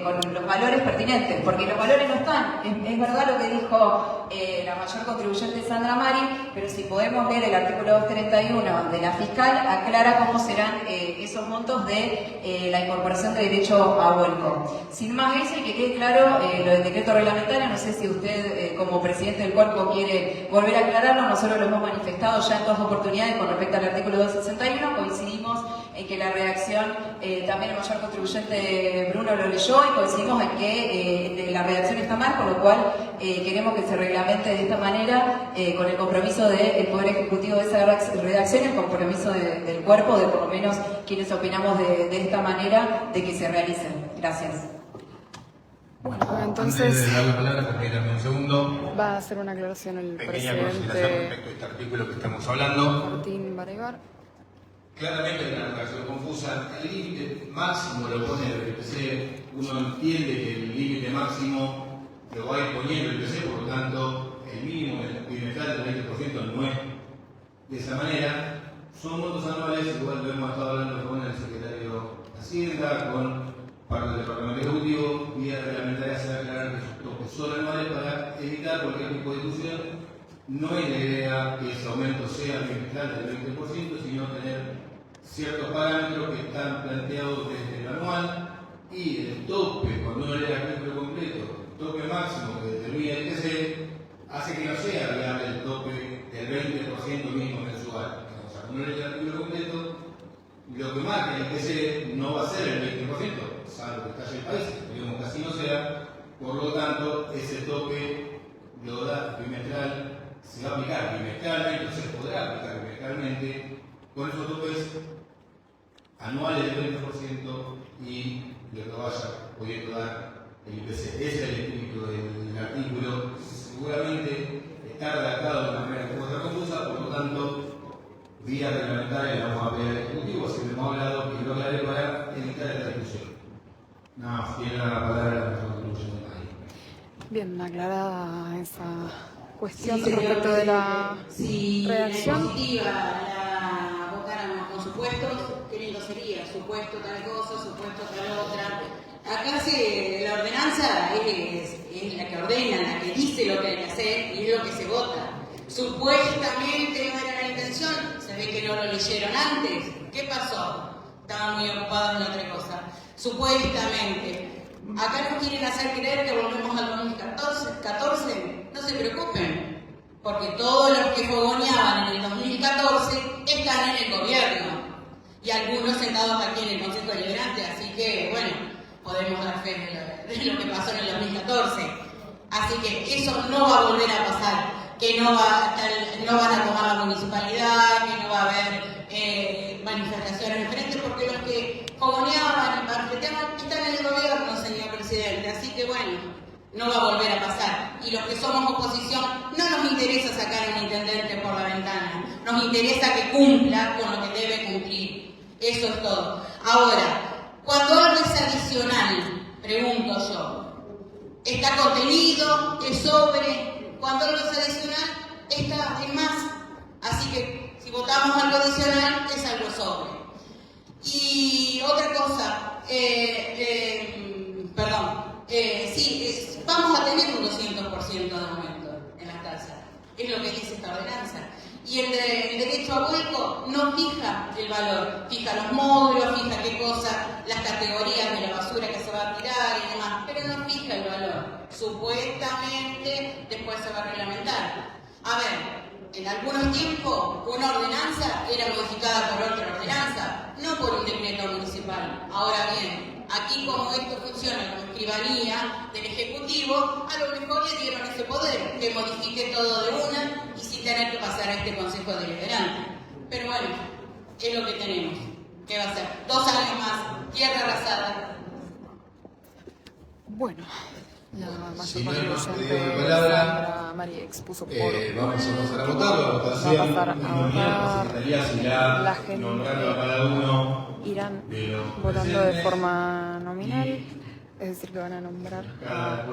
D: con los valores pertinentes, porque los valores no están. Es verdad lo que dijo la mayor contribuyente Sandra Mari, pero si podemos ver el artículo 231 de la fiscal, aclara cómo serán esos montos de la incorporación de derecho a vuelco. Sin más eso, y que quede claro lo del decreto reglamentario, no sé si usted como presidente del cuerpo quiere volver a aclararlo, nosotros lo hemos manifestado ya en dos oportunidades con respecto al artículo 261, coincidimos en que la redacción, también el mayor contribuyente Bruno lo leyó y coincidimos en que la redacción está mal, con lo cual queremos que se reglamente de esta manera con el compromiso del Poder Ejecutivo de esa redacción y el compromiso del cuerpo, de por lo menos quienes opinamos de esta manera, de que se realicen. Gracias.
B: Bueno, entonces
L: antes de dar la palabra, permítame un segundo.
B: Va a hacer una aclaración el
L: Pequeña consideración
B: presidente
L: respecto a este artículo que estamos hablando.
B: Martín Baraybar.
L: Claramente hay una redacción confusa. El límite máximo lo pone el IPC. Uno entiende que el límite máximo lo va a ir poniendo el IPC, por lo tanto, el mínimo bimestral del 20% no es de esa manera. Son montos anuales, igual lo hemos estado hablando con el secretario de Hacienda, con parte del Departamento Ejecutivo, vía reglamentaria se va a aclarar que esos topes son anuales para evitar cualquier tipo de discusión. No es la idea que ese aumento sea bimestral del 20%, sino tener ciertos parámetros que están planteados desde el anual y el tope, cuando uno lee el artículo completo, el tope máximo que determina el IPC, hace que no sea viable el tope del 20% mínimo mensual. O sea, cuando uno lee el artículo completo, lo que marca el IPC no va a ser el 20%, salvo que estalle el país, digamos que así no sea, por lo tanto, ese tope lo da bimestral se va a aplicar bimestralmente, o se podrá aplicar bimestralmente, con esos topes anuales del 20% y lo que vaya pudiendo dar el IPC. Ese es el espíritu del artículo. Seguramente está redactado de una manera que puede ser confusa, por lo tanto, vía reglamentaria le vamos a pedir al Ejecutivo, si le hemos hablado, que lo aclare para evitar esta discusión. Nada más, tiene la palabra la contribución de nadie.
B: Bien, aclarada esa cuestión respecto de la redacción.
N: Si la votáramos con supuestos, qué lindo sería, supuesto tal cosa, supuesto tal otra. Acá la ordenanza es la que ordena, la que dice lo que hay que hacer y es lo que se vota. Supuestamente no era la intención, se ve que no lo leyeron antes. ¿Qué pasó? Estaban muy ocupados en otra cosa. Supuestamente. Acá nos quieren hacer creer que volvemos al 2014. No se preocupen, porque todos los que fogoneaban en el 2014 están en el gobierno y algunos sentados aquí en el Consejo Deliberante, así que bueno, podemos dar fe de lo que pasó en el 2014. Así que eso no va a volver a pasar, que no van a tomar la municipalidad, que no va a haber manifestaciones diferentes, porque los que fogoneaban y panfleteaban están en el gobierno, señor presidente. Así que bueno, no va a volver a pasar. Y los que somos oposición, no nos interesa sacar a un intendente por la ventana, nos interesa que cumpla con lo que debe cumplir. Eso es todo. Ahora, cuando algo es adicional, pregunto yo, ¿está contenido? ¿Es sobre? Cuando algo es adicional, es más. Así que si votamos algo adicional, es algo sobre. Y otra cosa, vamos a tener un 200% de aumento en las tasas. Es lo que dice esta ordenanza. Y el derecho a vuelco no fija el valor, fija los módulos, fija qué cosa, las categorías de la basura que se va a tirar y demás, pero no fija el valor. Supuestamente después se va a reglamentar. A ver, en algunos tiempos una ordenanza era modificada por otra ordenanza, no por un decreto municipal. Ahora bien, aquí como esto funciona como escribanía del Ejecutivo, a lo mejor le dieron ese poder, que modifique todo de una y sin tener que pasar a este Consejo Deliberante. Pero bueno, es lo que tenemos. ¿Qué va a ser? 2 años más, tierra arrasada.
B: Bueno, la mayor
L: Si no hay más
B: contribuyente
L: pedido de palabra,
B: Sandra María expuso por
L: vamos a pasar a votar. La votación
B: va a pasar a votar.
L: Secretaría se irá
B: La gente
L: nombrando a cada uno
B: irán
L: de los
B: votando de
L: presentes.
B: forma nominal, es decir, que van a nombrar a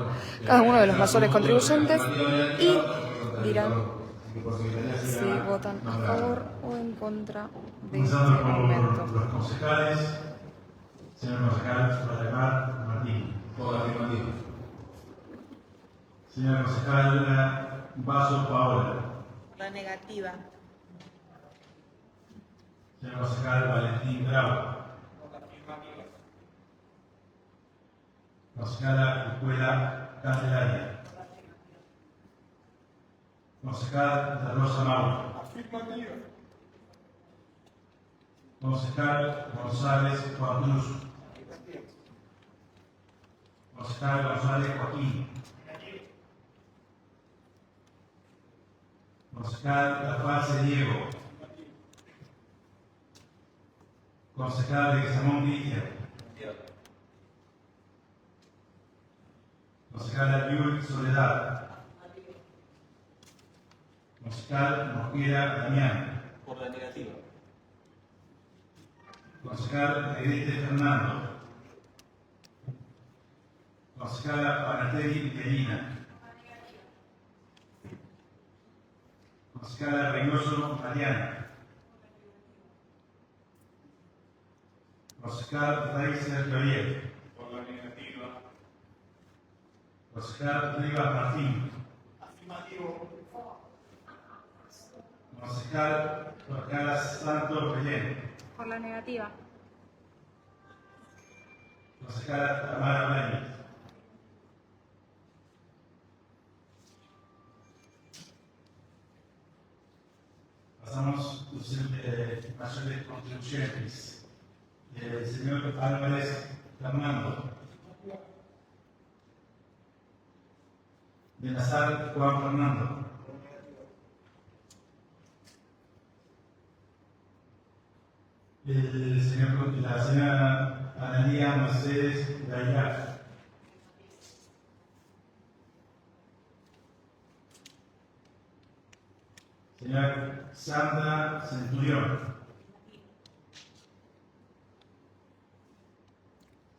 B: cada uno de los mayores contribuyentes y dirán si votan a favor o en contra de este
C: Comenzando por
B: aumento.
C: los concejales, señor concejal Valdemar Martín.
L: Afirmativo.
C: Señora concejal Vaso Paola.
N: La negativa.
C: Señor concejal Valentín Bravo. Concejala Escuela Candelaria. Concejal de Rosa Mauro. Concejal González Juan Cruz. Concejal González Joaquín. Concejal La Paz Diego. Concejal de Samón Cristian. Concejal Ayul Soledad. Concejal Mosquera Damián.
O: Por la negativa.
C: Concejal Negrete Fernando. Concejala Panategui Michelina. Concejala Reynoso Mariana. Concejal Raíces Gabriel.
O: Por la negativa.
C: Concejal Rivas Martín.
O: Afirmativo.
C: Concejal Orcala Santos Bellén.
P: Por la negativa.
C: Concejala Tamara Reyes. Pasamos a los mayores contribuyentes. El señor Álvarez Fernando. Benazar Juan Fernando. La señora Analía Mercedes Gayar. Señora Sandra Centurión.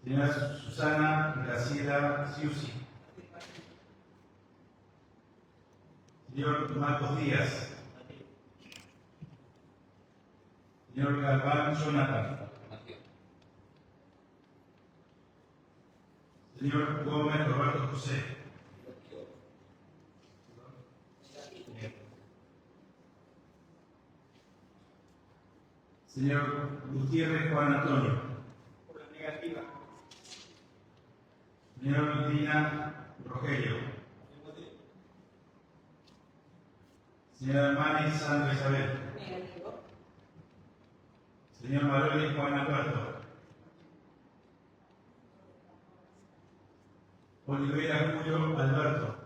C: Señora Susana Graciela Ciusi. Señor Marcos Díaz. Señor Galván Jonathan. Señor Gómez Roberto José. Señor Gutiérrez Juan Antonio.
O: Por la negativa.
C: Señor Medina Rogelio. Señora Mani Sandra Isabel. Señor Maroli Juan Alberto. Oliveira Julio Alberto.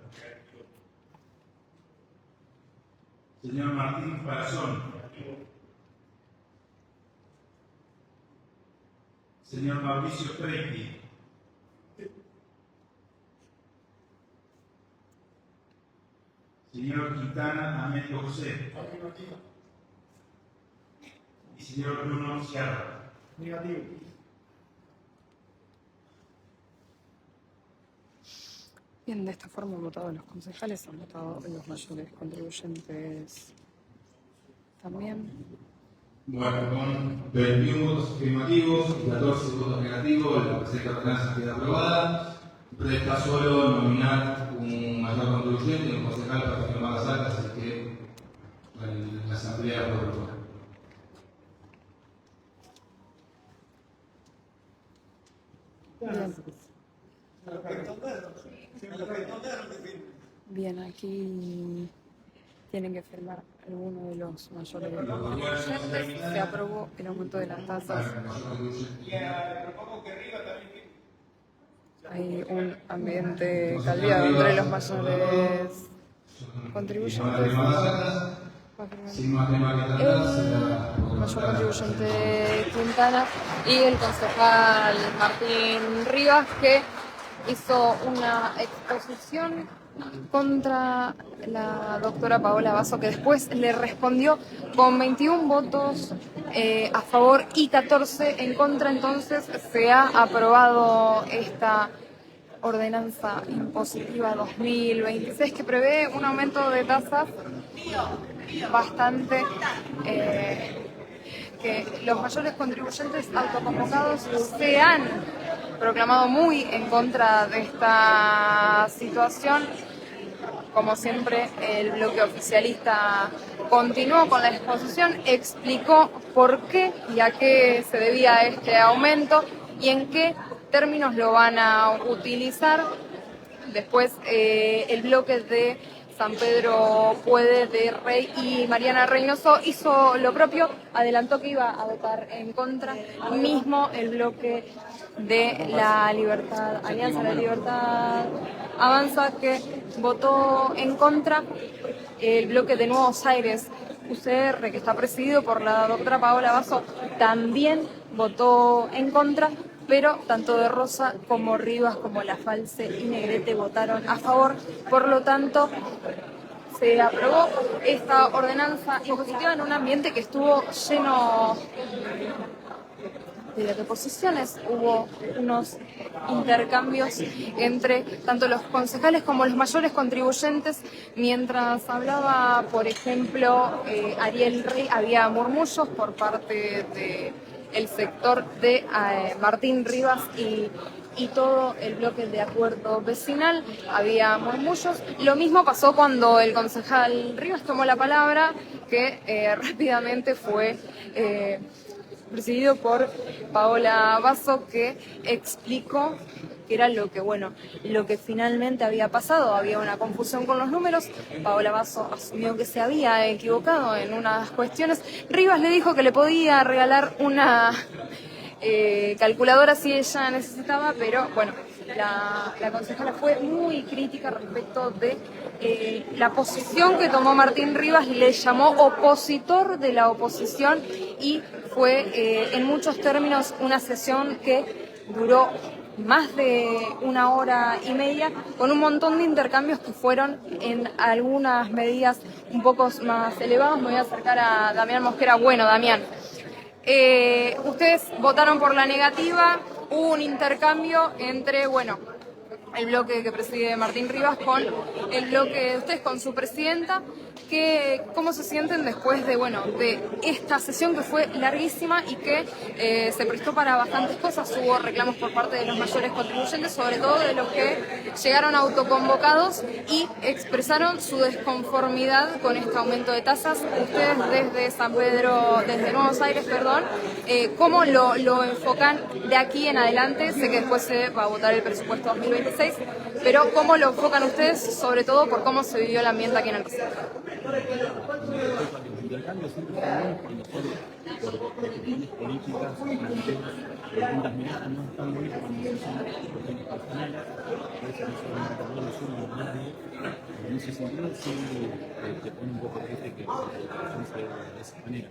C: Señor Martín Parazón. Señor Mauricio Preti. Señor Quintana Américo José. Y señor Bruno Sierra.
O: Negativo.
B: Bien, de esta forma han votado los concejales, han votado los mayores contribuyentes también.
L: Bueno, con 21 votos afirmativos y 14 votos negativos, la presente ordenanza queda aprobada. Resta solo nominar un mayor contribuyente y un concejal para firmar las actas, así que la asamblea puede aprobar.
B: Bien, aquí tienen que firmar alguno de los mayores contribuyentes. Se aprobó el aumento de las tasas.
O: Propongo que Riva también.
B: Hay un ambiente caldeado entre los mayores contribuyentes.
L: Sin más tema que tratar, será
B: El mayor contribuyente Quintana y el concejal Martín Rivas, que hizo una exposición contra la doctora Paola Basso, que después le respondió con 21 votos a favor y 14 en contra. Entonces se ha aprobado esta ordenanza impositiva 2026 que prevé un aumento de tasas bastante que los mayores contribuyentes autoconvocados se han proclamado muy en contra de esta situación. Como siempre, el bloque oficialista continuó con la exposición, explicó por qué y a qué se debía este aumento y en qué términos lo van a utilizar. Después, el bloque de San Pedro Puede de Rey y Mariana Reynoso hizo lo propio, adelantó que iba a votar en contra. Mismo el bloque de la Libertad, Alianza de la Libertad Avanza, que votó en contra. El bloque de Nuevos Aires, UCR, que está presidido por la doctora Paola Basso, también votó en contra, pero tanto de Rosa como Rivas, como La Falce y Negrete votaron a favor. Por lo tanto, se aprobó esta ordenanza impositiva en un ambiente que estuvo lleno de reposiciones. Hubo unos intercambios entre tanto los concejales como los mayores contribuyentes. Mientras hablaba, por ejemplo, Ariel Rey, había murmullos por parte del sector de Martín Rivas y todo el bloque de acuerdo vecinal. Había murmullos. Lo mismo pasó cuando el concejal Rivas tomó la palabra, que rápidamente fue presidido por Paola Basso, que explicó que era lo que finalmente había pasado. Había una confusión con los números. Paola Basso asumió que se había equivocado en unas cuestiones. Rivas le dijo que le podía regalar una calculadora si ella necesitaba, pero bueno, la concejala fue muy crítica respecto de la posición que tomó Martín Rivas. Le llamó opositor de la oposición y fue en muchos términos una sesión que duró más de 1 hora y media, con un montón de intercambios que fueron en algunas medidas un poco más elevados. Me voy a acercar a Damián Mosquera. Bueno, Damián, ustedes votaron por la negativa, hubo un intercambio entre, bueno, el bloque que preside Martín Rivas con el bloque de ustedes, con su presidenta. ¿Cómo se sienten después de, bueno, de esta sesión que fue larguísima y que se prestó para bastantes cosas? Hubo reclamos por parte de los mayores contribuyentes, sobre todo de los que llegaron autoconvocados y expresaron su desconformidad con este aumento de tasas. Ustedes desde Nuevos Aires, ¿cómo lo enfocan de aquí en adelante? Sé que después se va a votar el presupuesto 2026, pero ¿cómo lo enfocan ustedes, sobre todo por cómo se vivió el ambiente aquí en el recinto?
P: Los intercambios siempre son buenos cuando son por cuestiones políticas, distintas miradas, no están buenos cuando son cuestiones personales. Parece que solamente todos los unos a nadie. En ese sentido, sí te pone un poco triste que la votación se haga de esa manera.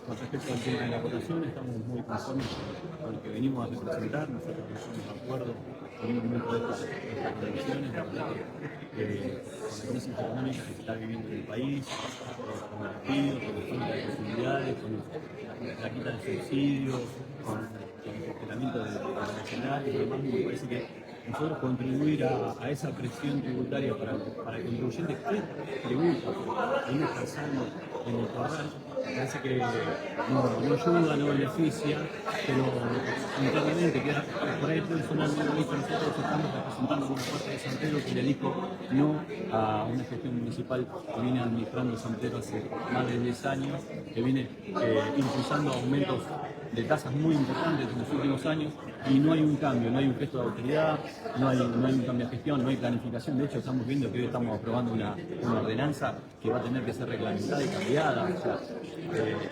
P: Con respecto al tema de la votación, estamos muy conformes con lo que venimos a representar. Nosotros no estamos de acuerdo con un momento de estas condiciones. La verdad que con la crisis económica que se está viviendo en el país, con el despido, con la falta de posibilidades, con la quita de subsidios, con el congelamiento de la nacional y demás, me parece que nosotros contribuir a esa presión tributaria para el contribuyente que tributa, viene pasando en el corral, parece que no ayuda, no beneficia, pero internamente queda por ahí puede sonar muy bonito. Nosotros estamos representando una parte de San Pedro que le dijo no a una gestión municipal que viene administrando San Pedro hace más de 10 años, que viene impulsando aumentos de tasas muy importantes en los últimos años, y no hay un cambio, no hay un gesto de autoridad, no hay un cambio de gestión, no hay planificación. De hecho, estamos viendo que hoy estamos aprobando una ordenanza que va a tener que ser reglamentada y cambiada. O sea,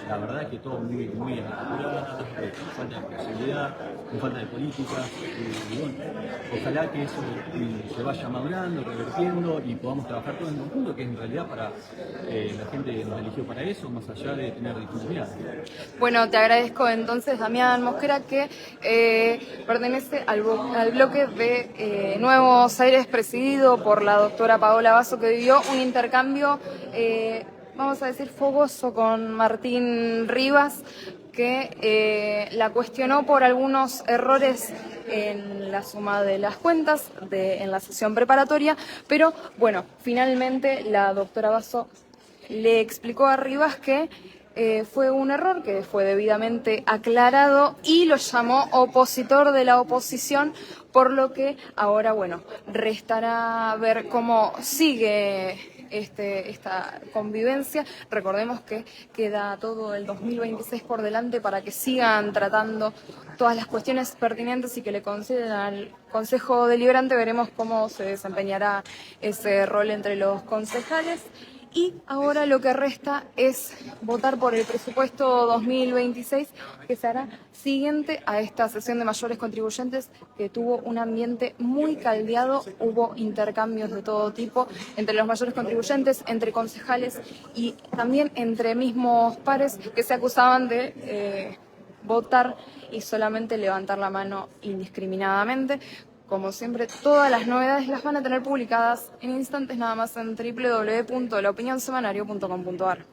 P: la verdad es que todo muy apurado, con falta de posibilidad, con falta de política, y bueno, ojalá que eso se vaya madurando, revertiendo y podamos trabajar todos en conjunto, que es en realidad para la gente que nos eligió para eso, más allá de tener disponibilidad.
B: Bueno, te agradezco entonces, Damián Mosquera, que pertenece al bloque de Nuevos Aires, presidido por la doctora Paola Basso, que vivió un intercambio, vamos a decir, fogoso con Martín Rivas, que la cuestionó por algunos errores en la suma de las cuentas en la sesión preparatoria, pero bueno, finalmente la doctora Basso le explicó a Rivas que fue un error que fue debidamente aclarado y lo llamó opositor de la oposición, por lo que ahora, bueno, restará ver cómo sigue esta convivencia. Recordemos que queda todo el 2026 por delante para que sigan tratando todas las cuestiones pertinentes y que le conceden al Consejo Deliberante. Veremos cómo se desempeñará ese rol entre los concejales. Y ahora lo que resta es votar por el presupuesto 2026, que se hará siguiente a esta sesión de mayores contribuyentes, que tuvo un ambiente muy caldeado. Hubo intercambios de todo tipo entre los mayores contribuyentes, entre concejales y también entre mismos pares que se acusaban de votar y solamente levantar la mano indiscriminadamente. Como siempre, todas las novedades las van a tener publicadas en instantes nada más en www.laopinionsemanario.com.ar.